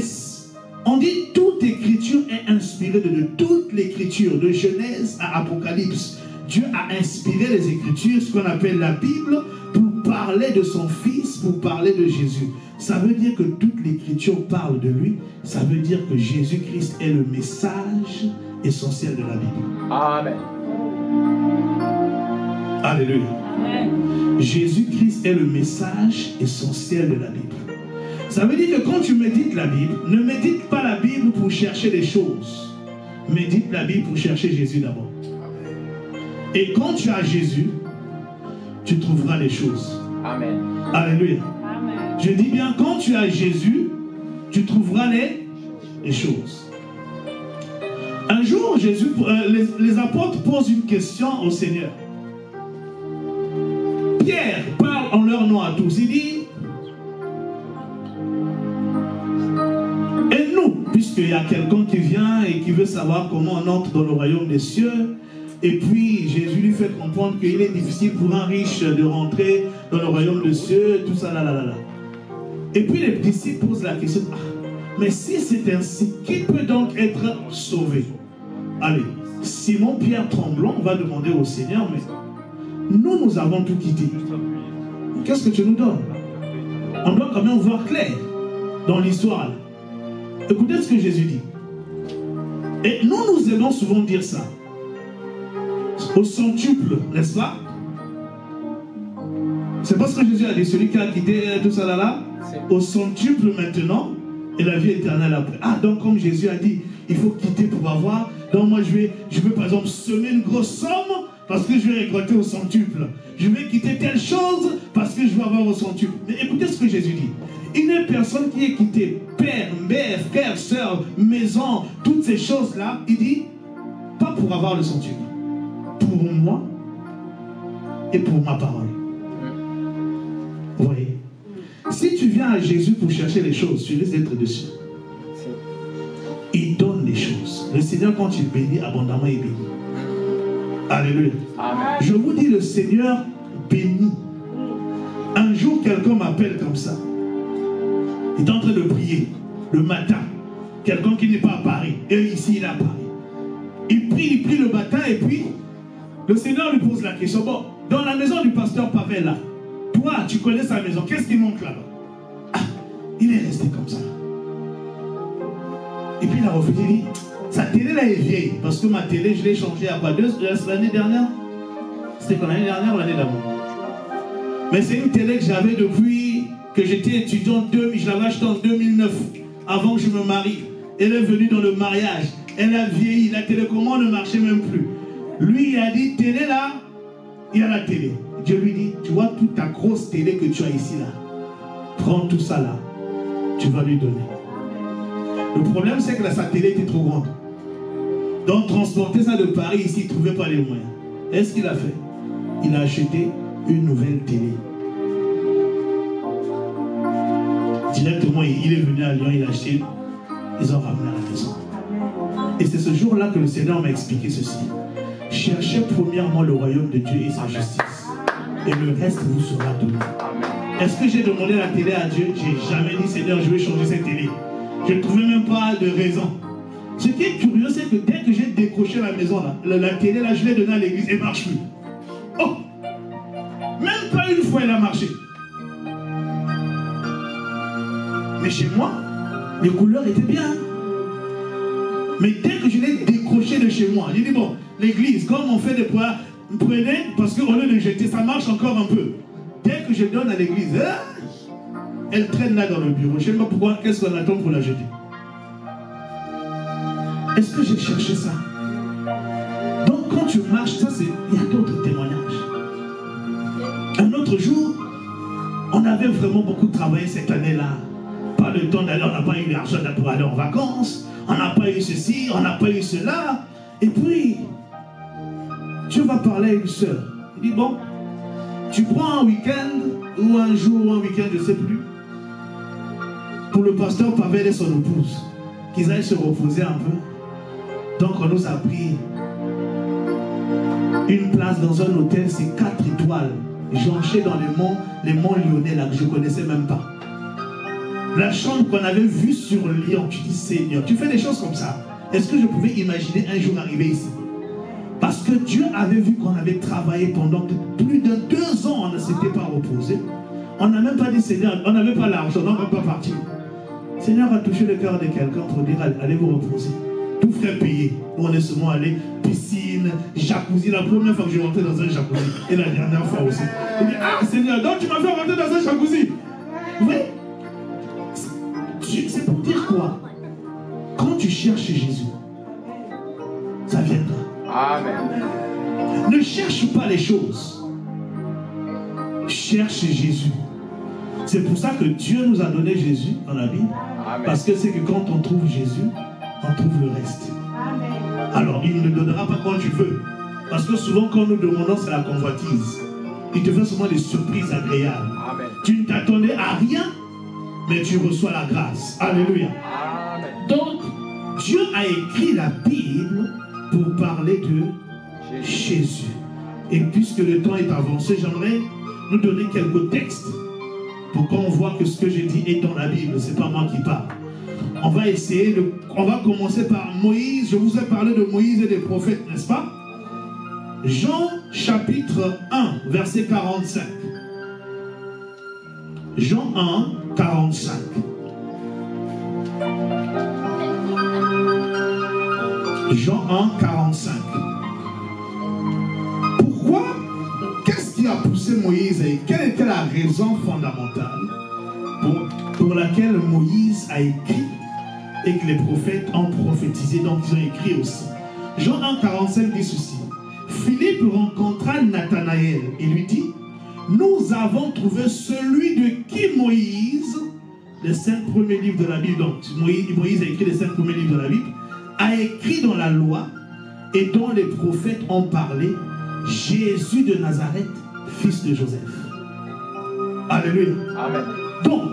on dit toute écriture est inspirée de toute l'écriture, de Genèse à Apocalypse. Dieu a inspiré les écritures, ce qu'on appelle la Bible, pour parler de son Fils, pour parler de Jésus. Ça veut dire que toute l'écriture parle de lui. Ça veut dire que Jésus-Christ est le message essentiel de la Bible. Amen. Alléluia. Jésus-Christ est le message essentiel de la Bible. Ça veut dire que quand tu médites la Bible, ne médite pas la Bible pour chercher des choses. Médite la Bible pour chercher Jésus d'abord. Et quand tu as Jésus, tu trouveras les choses. Amen. Alléluia. Amen. Je dis bien, quand tu as Jésus, tu trouveras les choses. Un jour, les apôtres posent une question au Seigneur. Pierre parle en leur nom à tous. Il dit, et nous, puisqu'il y a quelqu'un qui vient et qui veut savoir comment on entre dans le royaume des cieux, et puis Jésus lui fait comprendre qu'il est difficile pour un riche de rentrer dans le royaume des cieux, tout ça, là. Et puis les disciples posent la question, mais si c'est ainsi, qui peut donc être sauvé? Allez, Simon Pierre tremblant va demander au Seigneur, mais nous avons tout quitté. Qu'est-ce que tu nous donnes? On doit quand même voir clair dans l'histoire. Écoutez ce que Jésus dit. Et nous aimons souvent dire ça. Au centuple, n'est-ce pas? C'est parce que Jésus a dit, celui qui a quitté tout ça là, au centuple maintenant, et la vie éternelle après. Ah, donc comme Jésus a dit, il faut quitter pour avoir. Donc moi je vais par exemple semer une grosse somme parce que je vais récolter au centuple. Je vais quitter telle chose parce que je vais avoir au centuple. Mais écoutez ce que Jésus dit. Il n'est personne qui ait quitté père, mère, frère, soeur, maison, toutes ces choses-là. Il dit, pas pour avoir le centuple. Pour moi et pour ma parole. Vous voyez? Si tu viens à Jésus pour chercher les choses, tu risques d'être dessus. Il donne les choses. Le Seigneur, quand il bénit, abondamment il bénit. Alléluia. Amen. Je vous dis, le Seigneur bénit. Un jour, quelqu'un m'appelle comme ça. Il est en train de prier le matin. Quelqu'un qui n'est pas à Paris. Et ici, il est à Paris. Il prie le matin et puis le Seigneur lui pose la question. Bon, dans la maison du pasteur Pavel, là, toi, tu connais sa maison. Qu'est-ce qui manque là-bas? Ah, il est resté comme ça. Et puis il a refusé, il dit, sa télé là est vieille. Parce que ma télé, je l'ai changée à quoi? L'année dernière? C'était quoi, l'année dernière ou l'année d'avant? Mais c'est une télé que j'avais depuis que j'étais étudiant. Je l'avais achetée en 2009, avant que je me marie. Elle est venue dans le mariage. Elle a vieilli. La télécommande ne marchait même plus. Lui, il a dit, télé là, il y a la télé. Dieu lui dit, tu vois toute ta grosse télé que tu as ici là. Prends tout ça là. Tu vas lui donner. Le problème, c'est que sa télé était trop grande. Donc, transporter ça de Paris ici, il ne trouvait pas les moyens. Est-ce qu'il a fait? Il a acheté une nouvelle télé. Directement, il est venu à Lyon, il a acheté. Ils ont ramené à la maison. Et c'est ce jour-là que le Seigneur m'a expliqué ceci. Cherchez premièrement le royaume de Dieu et sa justice. Et le reste vous sera donné. Est-ce que j'ai demandé la télé à Dieu? J'ai jamais dit, Seigneur, je vais changer cette télé. Je ne trouvais même pas de raison. Ce qui est curieux, c'est que dès que j'ai décroché la maison, là, la télé, là, je l'ai donnée à l'église et elle ne marche plus. Oh! Même pas une fois elle a marché. Mais chez moi, les couleurs étaient bien. Mais dès que je l'ai décroché de chez moi, j'ai dit, bon, l'église, comme on fait des poids, prenez, parce qu'au lieu de jeter, ça marche encore un peu. Dès que je donne à l'église, elle traîne là dans le bureau. Je ne sais pas pourquoi, qu'est-ce qu'on attend pour la jeter? Est-ce que j'ai cherché ça? Donc quand tu marches, ça c'est, il y a d'autres témoignages. Un autre jour, on avait vraiment beaucoup travaillé cette année-là. Pas le temps d'aller, on n'a pas eu l'argent pour aller en vacances. On n'a pas eu ceci, on n'a pas eu cela. Et puis, Dieu va parler à une soeur. Il dit, bon, tu prends un week-end, ou un jour, ou un week-end, je ne sais plus, pour le pasteur Pavel et son épouse, qu'ils aillent se reposer un peu. Donc on nous a pris une place dans un hôtel, c'est 4 étoiles, jonché dans les monts lyonnais, là, que je ne connaissais même pas. La chambre qu'on avait vue sur Lyon, tu dis, Seigneur, tu fais des choses comme ça. Est-ce que je pouvais imaginer un jour arriver ici? Parce que Dieu avait vu qu'on avait travaillé pendant plus de 2 ans, on ne s'était pas reposé. On n'a même pas dit, Seigneur, on n'avait pas l'argent, on ne va pas partir. Seigneur a touché le cœur de quelqu'un pour dire, allez vous reposer. Tout frais payé. Nous, on est souvent allé, piscine, jacuzzi. La première fois que je suis rentré dans un jacuzzi, et la dernière fois aussi. Il dit, ah Seigneur, donc tu m'as fait rentrer dans un jacuzzi. Oui. C'est pour dire quoi? Quand tu cherches Jésus, ça viendra. Amen. Ne cherche pas les choses. Cherche Jésus. C'est pour ça que Dieu nous a donné Jésus dans la Bible. Amen. Parce que c'est que quand on trouve Jésus, on trouve le reste. Amen. Alors, il ne le donnera pas quand tu veux. Parce que souvent, quand nous demandons, c'est la convoitise. Il te fait souvent des surprises agréables. Amen. Tu ne t'attendais à rien, mais tu reçois la grâce. Alléluia. Amen. Donc, Dieu a écrit la Bible pour parler de Jésus. Et puisque le temps est avancé, j'aimerais nous donner quelques textes pour qu'on voit que ce que j'ai dit est dans la Bible. Ce n'est pas moi qui parle. On va essayer de... On va commencer par Moïse. Je vous ai parlé de Moïse et des prophètes, n'est-ce pas? Jean chapitre 1, verset 45. Jean 1, 45. Jean 1, 45. Pourquoi? Qu'est-ce qui a poussé Moïse et quelle était la raison fondamentale pour laquelle Moïse a écrit et que les prophètes ont prophétisé, donc ils ont écrit aussi. Jean 1, 45 dit ceci. Philippe rencontra Nathanaël et lui dit, nous avons trouvé celui de qui Moïse, les 5 premiers livres de la Bible, donc Moïse a écrit les 5 premiers livres de la Bible, a écrit dans la loi et dont les prophètes ont parlé, Jésus de Nazareth, fils de Joseph. Alléluia. Amen. Donc,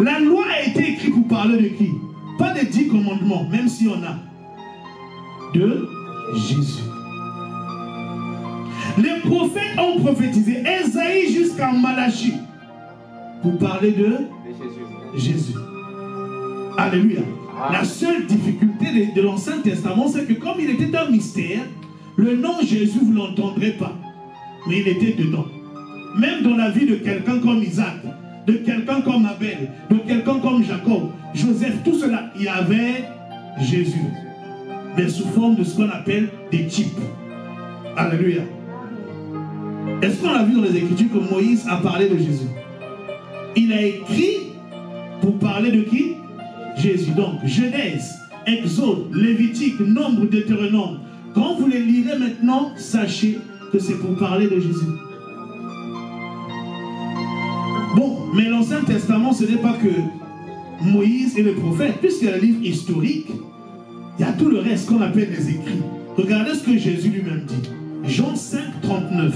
la loi a été écrite pour parler de qui? Pas des 10 commandements, même si on a. De Jésus. Les prophètes ont prophétisé, Esaïe jusqu'à Malachie, pour parler de Jésus. Alléluia. La seule difficulté de l'Ancien Testament, c'est que comme il était un mystère, le nom Jésus, vous ne l'entendrez pas. Mais il était dedans. Même dans la vie de quelqu'un comme Isaac, de quelqu'un comme Abel, de quelqu'un comme Jacob, Joseph, tout cela, il y avait Jésus. Mais sous forme de ce qu'on appelle des types. Alléluia. Est-ce qu'on a vu dans les Écritures que Moïse a parlé de Jésus? Il a écrit pour parler de qui? Jésus. Donc, Genèse, Exode, Lévitique, Nombre, Deutéronome. Quand vous les lirez maintenant, sachez que c'est pour parler de Jésus. Bon, mais l'Ancien Testament, ce n'est pas que Moïse et les prophètes, puisqu'il y a le livre historique, il y a tout le reste qu'on appelle les écrits. Regardez ce que Jésus lui-même dit. Jean 5, 39.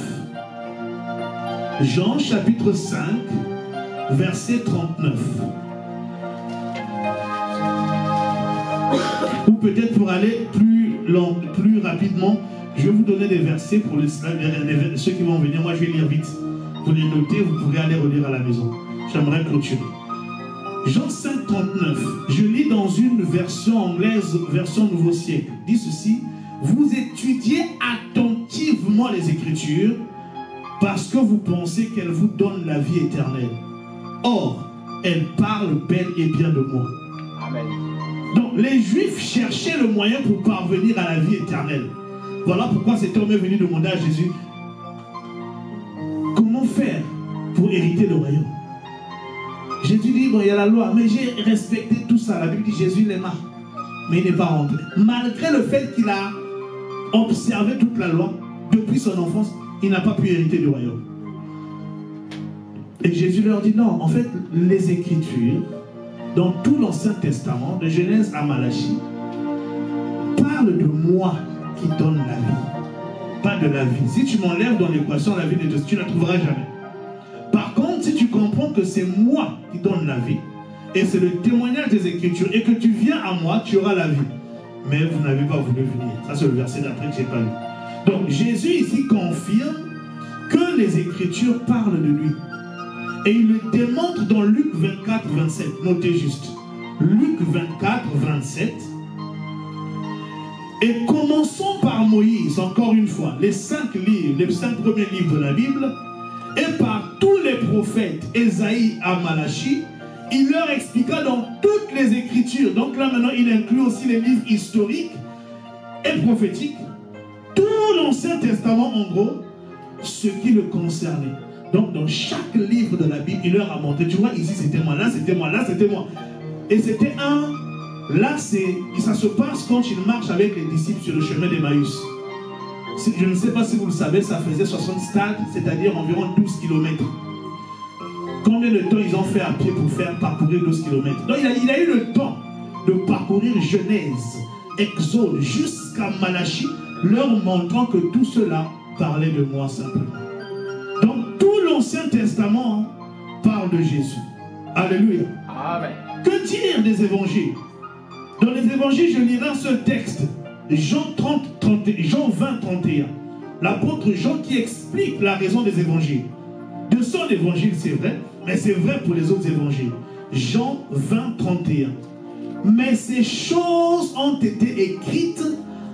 Jean chapitre 5, verset 39. Ou peut-être pour aller plus rapidement, je vais vous donner des versets pour ceux qui vont venir. Moi, je vais lire vite. Vous les notez, vous pourrez aller relire à la maison. J'aimerais clôturer. Jean 5, 39. Je lis dans une version anglaise, version Nouveau Siècle. Dit ceci. Vous étudiez attentivement les Écritures parce que vous pensez qu'elles vous donnent la vie éternelle. Or, elles parlent bel et bien de moi. Amen. Donc, les Juifs cherchaient le moyen pour parvenir à la vie éternelle. Voilà pourquoi cet homme est venu demander à Jésus comment faire pour hériter le royaume. Jésus dit, bon, il y a la loi, mais j'ai respecté tout ça. La Bible dit Jésus l'aima, mais il n'est pas rentré. Malgré le fait qu'il a observé toute la loi, depuis son enfance, il n'a pas pu hériter du royaume. Et Jésus leur dit, non, en fait, les Écritures, dans tout l'Ancien Testament, de Genèse à Malachie, parlent de moi qui donne la vie, pas de la vie. Si tu m'enlèves dans l'équation la vie de Dieu, tu ne la trouveras jamais. Par contre, si tu comprends que c'est moi qui donne la vie, et c'est le témoignage des Écritures, et que tu viens à moi, tu auras la vie. Mais vous n'avez pas voulu venir. Ça, c'est le verset d'après que je n'ai pas lu. Donc, Jésus ici confirme que les Écritures parlent de lui. Et il le démontre dans Luc 24, 27. Notez juste. Luc 24, 27. Et commençons par Moïse, encore une fois, les 5 livres, les 5 premiers livres de la Bible, et par tous les prophètes, Esaïe à Malachie, il leur expliqua dans toutes les Écritures. Donc là maintenant, il inclut aussi les livres historiques et prophétiques, tout l'Ancien Testament en gros, ce qui le concernait. Donc dans chaque livre de la Bible, il leur a montré, tu vois, ici c'était moi, là c'était moi, là c'était moi. Et c'était là ça se passe quand il marche avec les disciples sur le chemin d'Emmaüs. Je ne sais pas si vous le savez, ça faisait 60 stades, c'est-à-dire environ 12 km. Combien de temps ils ont fait à pied pour faire parcourir 12 km? Donc il a eu le temps de parcourir Genèse, Exode, jusqu'à Malachie, leur montrant que tout cela parlait de moi simplement. Donc tout l'Ancien Testament parle de Jésus. Alléluia. Amen. Que dire des évangiles? Dans les évangiles, je lirai ce texte, Jean 20, 31. L'apôtre Jean qui explique la raison des évangiles. De son évangile, c'est vrai, mais c'est vrai pour les autres évangiles. Jean 20, 31. Mais ces choses ont été écrites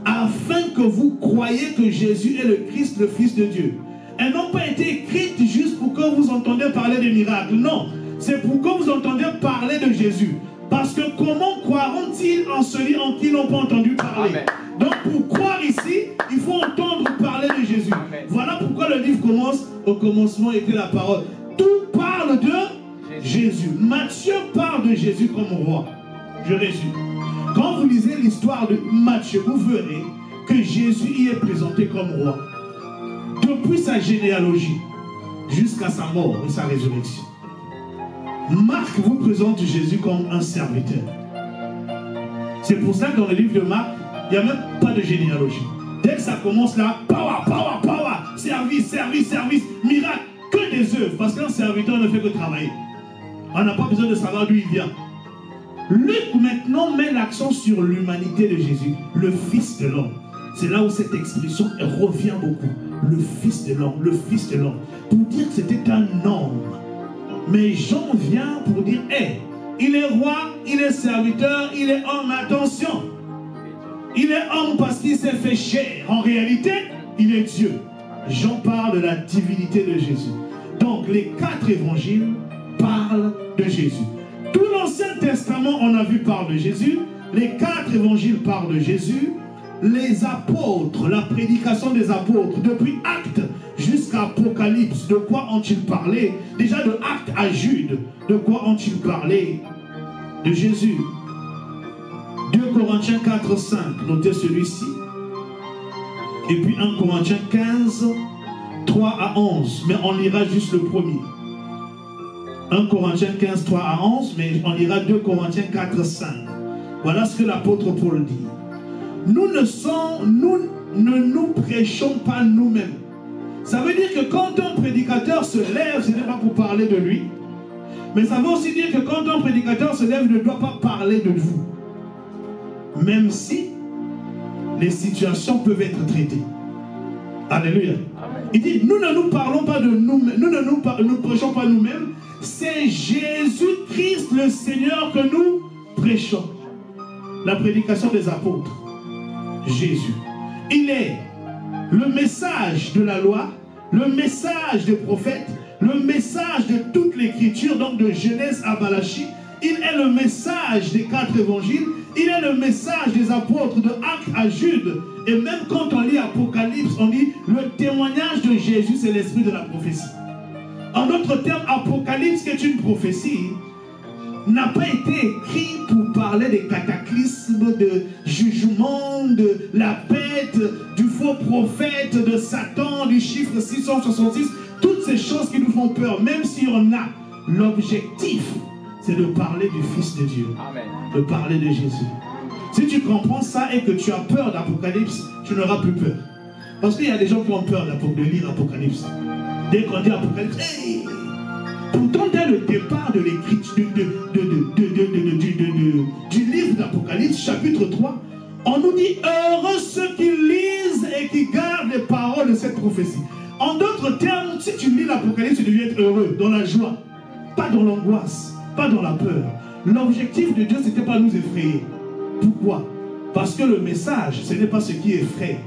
afin que vous croyiez que Jésus est le Christ, le Fils de Dieu. Elles n'ont pas été écrites juste pour que vous entendiez parler des miracles. Non, c'est pour que vous entendiez parler de Jésus. Parce que comment croiront-ils en celui en qui ils n'ont pas entendu parler? Amen. Donc pour croire ici, il faut entendre parler de Jésus. Amen. Voilà pourquoi le livre commence, au commencement était la parole. Tout parle de Jésus. Matthieu parle de Jésus comme roi. Je résume. Quand vous lisez l'histoire de Matthieu, vous verrez que Jésus y est présenté comme roi. Depuis sa généalogie jusqu'à sa mort et sa résurrection. Marc vous présente Jésus comme un serviteur. C'est pour ça que dans le livre de Marc, il n'y a même pas de généalogie. Dès que ça commence là, power, power, power, service, service, service, miracle, que des œuvres. Parce qu'un serviteur ne fait que travailler. On n'a pas besoin de savoir d'où il vient. Luc maintenant met l'accent sur l'humanité de Jésus, le Fils de l'homme. C'est là où cette expression revient beaucoup. Le Fils de l'homme, le Fils de l'homme. Pour dire que c'était un homme. Mais Jean vient pour dire, hey, il est roi, il est serviteur, il est homme, attention. Il est homme parce qu'il s'est fait chair. En réalité, il est Dieu. Jean parle de la divinité de Jésus. Donc, les 4 évangiles parlent de Jésus. Tout l'Ancien Testament, on a vu, parle de Jésus. Les 4 évangiles parlent de Jésus. Les apôtres, la prédication des apôtres, depuis Actes jusqu'à Apocalypse, de quoi ont-ils parlé? Déjà de Actes à Jude, de quoi ont-ils parlé? De Jésus. 2 Corinthiens 4, 5, notez celui-ci. Et puis 1 Corinthiens 15, 3 à 11, mais on lira juste le premier. 1 Corinthiens 15, 3 à 11, mais on lira 2 Corinthiens 4, 5. Voilà ce que l'apôtre Paul dit. Nous ne nous prêchons pas nous-mêmes. Ça veut dire que quand un prédicateur se lève, ce n'est pas pour parler de lui. Mais ça veut aussi dire que quand un prédicateur se lève, il ne doit pas parler de vous. Même si les situations peuvent être traitées. Alléluia. Il dit, nous ne nous parlons pas de nous-mêmes, nous ne prêchons pas nous-mêmes. C'est Jésus-Christ le Seigneur que nous prêchons. La prédication des apôtres. Jésus. Il est le message de la loi, le message des prophètes, le message de toute l'écriture, donc de Genèse à Malachie. Il est le message des 4 évangiles. Il est le message des apôtres de Actes à Jude. Et même quand on lit Apocalypse, on dit le témoignage de Jésus, c'est l'esprit de la prophétie. En d'autres termes, Apocalypse, qui est une prophétie, n'a pas été écrit pour parler des cataclysmes, de jugement, de la bête, du faux prophète, de Satan, du chiffre 666, toutes ces choses qui nous font peur, même si on a l'objectif, c'est de parler du Fils de Dieu, Amen. De parler de Jésus. Si tu comprends ça et que tu as peur d'Apocalypse, tu n'auras plus peur. Parce qu'il y a des gens qui ont peur de lire Apocalypse. Dès qu'on dit Apocalypse, hey! Pourtant, dès le départ de l'écriture du livre d'Apocalypse, chapitre 3, on nous dit heureux ceux qui lisent et qui gardent les paroles de cette prophétie. En d'autres termes, si tu lis l'Apocalypse, tu deviens heureux, dans la joie, pas dans l'angoisse, pas dans la peur. L'objectif de Dieu, ce n'était pas nous effrayer. Pourquoi? Parce que le message, ce n'est pas ce qui effraie.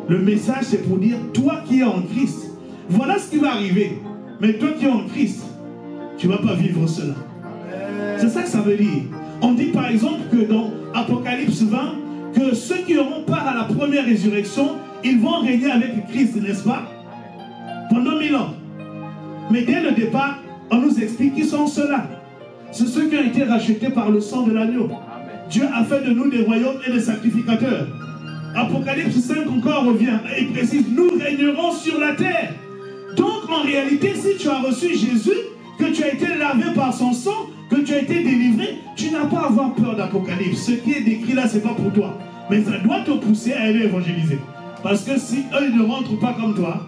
Le message, c'est pour dire, toi qui es en Christ, voilà ce qui va arriver. Mais toi qui es en Christ, tu ne vas pas vivre cela. C'est ça que ça veut dire. On dit par exemple que dans Apocalypse 20, que ceux qui auront part à la première résurrection, ils vont régner avec Christ, n'est-ce pas? Pendant 1000 ans. Mais dès le départ, on nous explique qui sont ceux-là. C'est ceux qui ont été rachetés par le sang de l'agneau. Dieu a fait de nous des royaumes et des sacrificateurs. Apocalypse 5 encore revient et il précise, nous régnerons sur la terre. Donc en réalité, si tu as reçu Jésus, que tu as été lavé par son sang, que tu as été délivré, tu n'as pas à avoir peur d'Apocalypse. Ce qui est décrit là, ce n'est pas pour toi. Mais ça doit te pousser à aller évangéliser. Parce que si eux ils ne rentrent pas comme toi,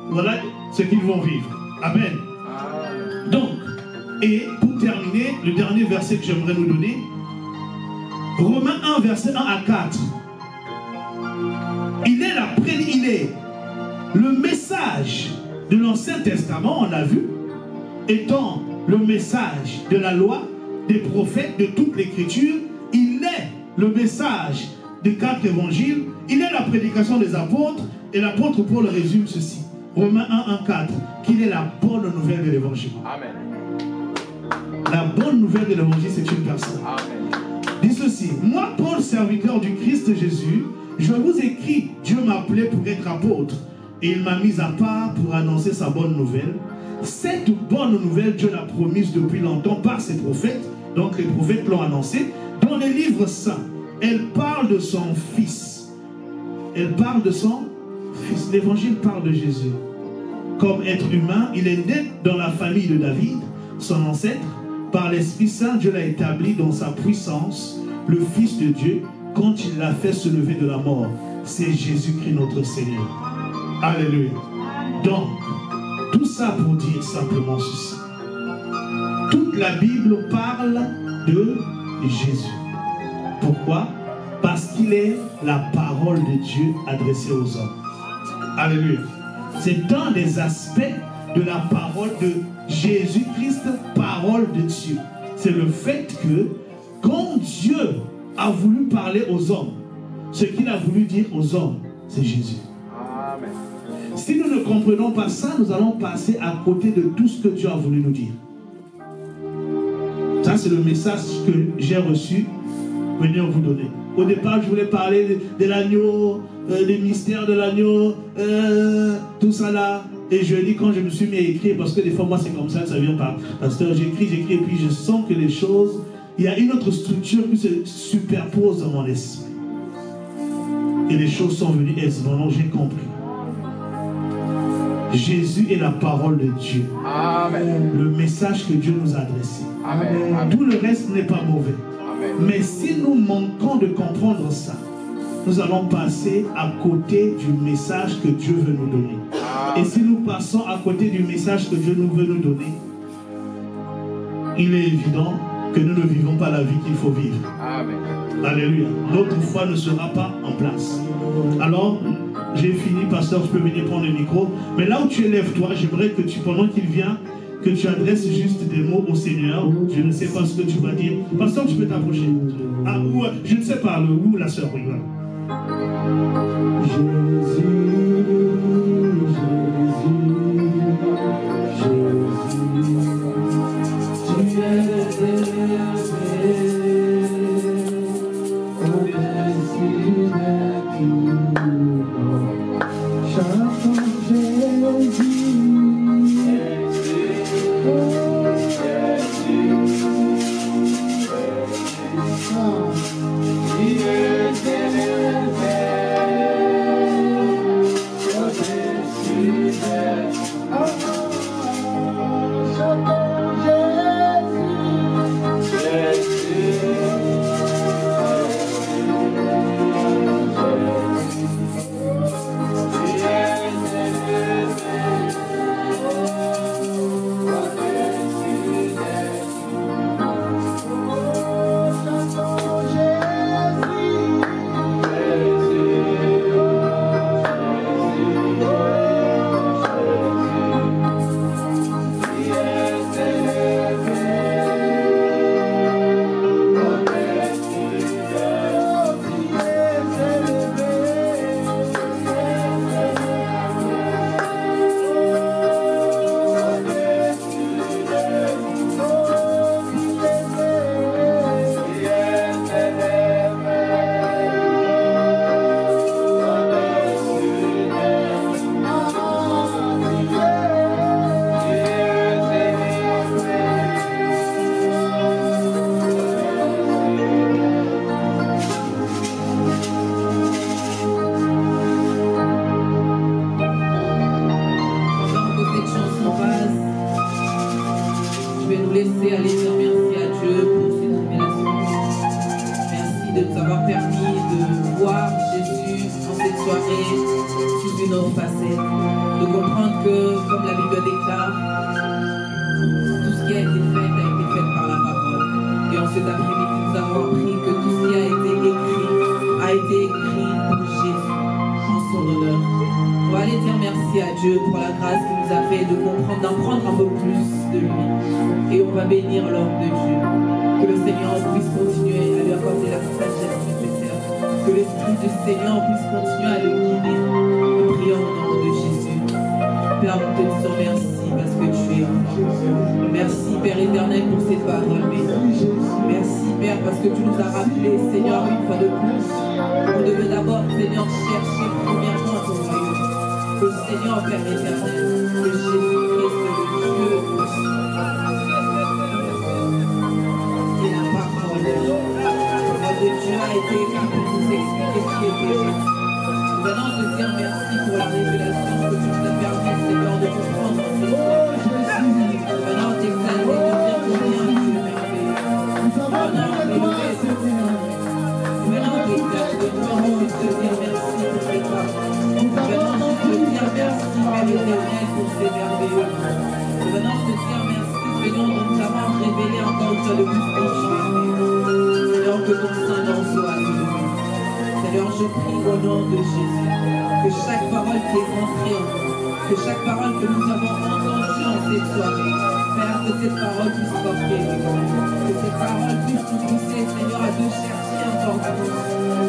voilà ce qu'ils vont vivre. Amen. Donc, et pour terminer, le dernier verset que j'aimerais nous donner, Romains 1, verset 1 à 4. Il est le message de l'Ancien Testament, on a vu, étant le message de la loi, des prophètes, de toute l'écriture. Il est le message des 4 évangiles. Il est la prédication des apôtres. Et l'apôtre Paul résume ceci. Romains 1, 1, 4. Qu'il est la bonne nouvelle de l'évangile. Amen. La bonne nouvelle de l'évangile, c'est une personne. Amen. Dit ceci, moi, Paul, serviteur du Christ Jésus, je vous écris, Dieu m'a appelé pour être apôtre et il m'a mis à part pour annoncer sa bonne nouvelle. Cette bonne nouvelle, Dieu l'a promise depuis longtemps par ses prophètes, donc les prophètes l'ont annoncé. Dans les livres saints, elle parle de son fils. Elle parle de son fils. L'évangile parle de Jésus. Comme être humain, il est né dans la famille de David, son ancêtre. Par l'Esprit Saint, Dieu l'a établi dans sa puissance, le Fils de Dieu, quand il l'a fait se lever de la mort. C'est Jésus-Christ notre Seigneur. Alléluia. Donc, tout ça pour dire simplement ceci. Toute la Bible parle de Jésus. Pourquoi? Parce qu'il est la parole de Dieu adressée aux hommes. Alléluia. C'est un des aspects de la parole de Jésus-Christ, parole de Dieu. C'est le fait que quand Dieu a voulu parler aux hommes, ce qu'il a voulu dire aux hommes, c'est Jésus. Amen. Si nous ne comprenons pas ça, nous allons passer à côté de tout ce que Dieu a voulu nous dire. Ça, c'est le message que j'ai reçu, venir vous donner. Au départ, je voulais parler de l'agneau, des mystères de l'agneau, tout ça là. Et je dis quand je me suis mis à écrire, parce que des fois, moi, c'est comme ça que ça vient par pasteur. J'écris, et puis je sens que les choses, il y a une autre structure qui se superpose dans mon esprit. Et les choses sont venues aisément. Donc, j'ai compris. Jésus est la parole de Dieu. Amen. Le message que Dieu nous a adressé. Amen. Amen. Tout le reste n'est pas mauvais. Amen. Mais si nous manquons de comprendre ça, nous allons passer à côté du message que Dieu veut nous donner. Et si nous passons à côté du message que Dieu veut nous donner, il est évident que nous ne vivons pas la vie qu'il faut vivre. Amen. Alléluia. Notre foi ne sera pas en place. Alors, j'ai fini, pasteur, je peux venir prendre le micro. Mais là où tu élèves toi, j'aimerais que tu, pendant qu'il vient, que tu adresses juste des mots au Seigneur. Je ne sais pas ce que tu vas dire. Pasteur, tu peux t'approcher. Ah, ou, je ne sais pas, où la sœur, oui, voilà. Père, nous te disons merci parce que tu es. Merci, Père éternel, pour ces paroles. Merci, Père, parce que tu nous as rappelé, Seigneur, une fois de plus. On devait d'abord, Seigneur, chercher premièrement ton royaume. Que Seigneur, Père éternel, que Jésus-Christ, le Dieu, et la parole de Dieu a été écrite pour nous expliquer qui est Jésus. Nous allons te dire merci pour la révélation que tu nous as permis, Seigneur, de comprendre en ces temps. Nous allons t'exalter, de dire combien tu es merveilleux. Nous allons t'élever, Seigneur. Nous allons t'exalter, nous allons te dire merci pour tes paroles. Nous allons te dire merci, Père éternel, pour ces merveilleux. Nous allons te dire merci, Seigneur, de nous avoir révélé encore une fois de plus ton chemin. Seigneur, que ton Saint-Nom soit élevé. Seigneur, je prie au nom de Jésus que chaque parole qui est rentrée en nous, que chaque parole que nous avons entendue en cette soirée, Père, que cette parole puisse porter, que cette parole puisse nous pousser, Seigneur, à te chercher encore plus,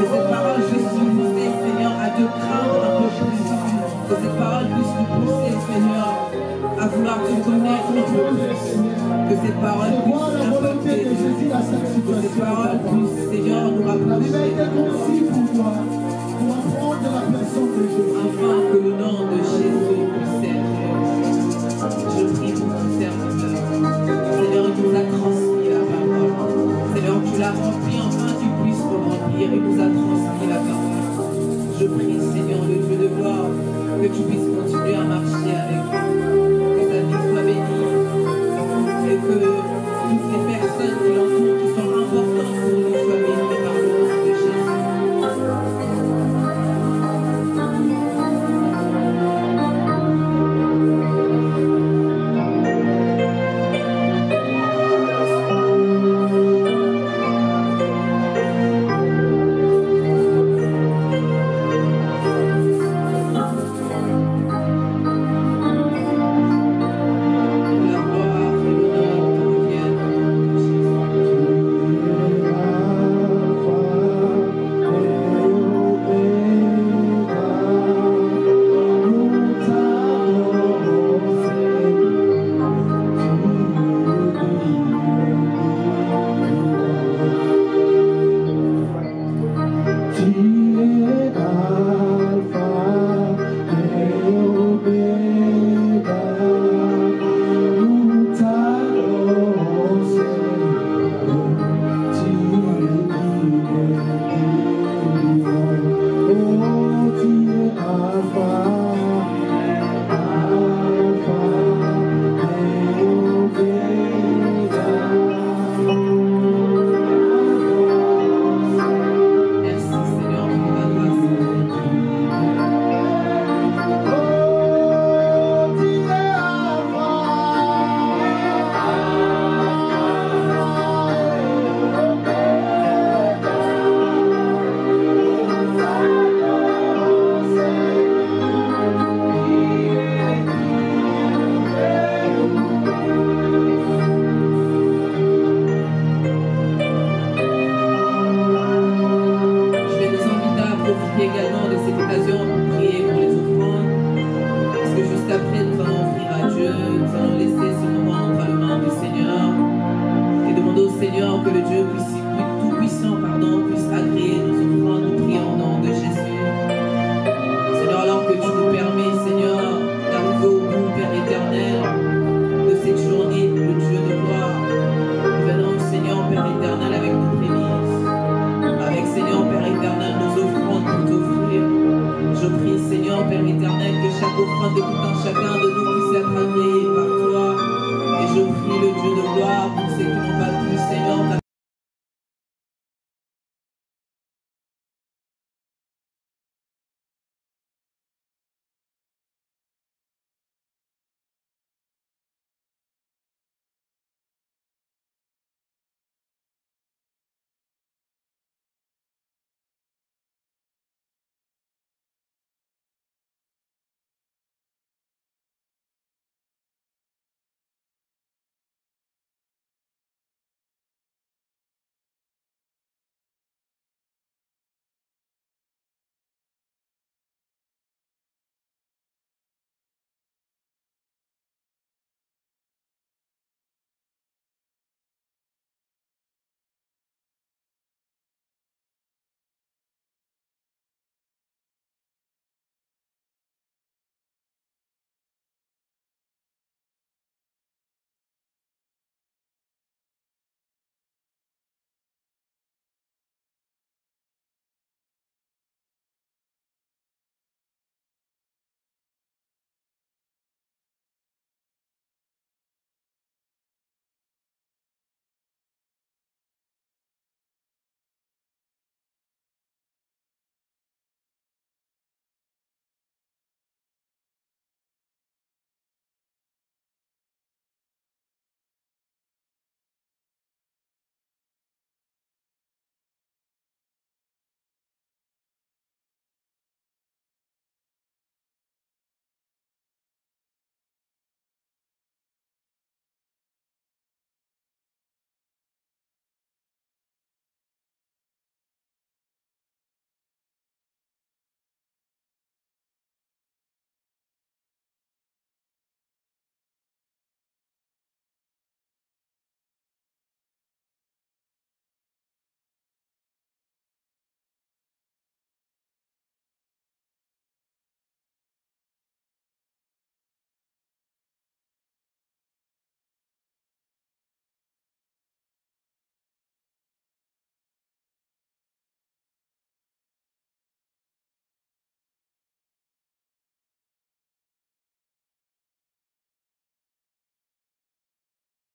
que cette parole puisse nous pousser, Seigneur, à te craindre un peu plus, que cette parole puisse nous pousser, Seigneur, à vouloir te connaître un peu plus, que cette parole puisse impacter, que cette parole puisse, Seigneur, nous rapprocher. Afin que le nom de Jésus puisse être. Je prie pour ton serviteur. Seigneur, il nous a transmis la parole. Seigneur, tu l'as rempli, enfin tu puisses le remplir. Il nous a transmis la parole. Je prie, Seigneur, le Dieu de gloire, que tu puisses continuer à marcher avec nous. Que sa vie soit bénie. Et que toutes les personnes qui l'entourent, qui sont importantes pour nous, soient bénies par le nom de Jésus. Seigneur, que le Dieu tout-puissant, puisse agréer nos offrandes. Nous prions au nom de Jésus. Seigneur, alors que tu nous permets, Seigneur, d'arriver au bout, Père éternel, de cette journée, le Dieu de gloire, nous venons, Seigneur, Père éternel, avec nos prémices, avec, Seigneur, Père éternel, nos offrandes pour t'offrir. Je prie, Seigneur, Père éternel, que chaque offrande de tout un chacun de nous puisse être agréée par toi. Et je prie le Dieu de gloire pour ceux qui n'ont pas pu, Seigneur,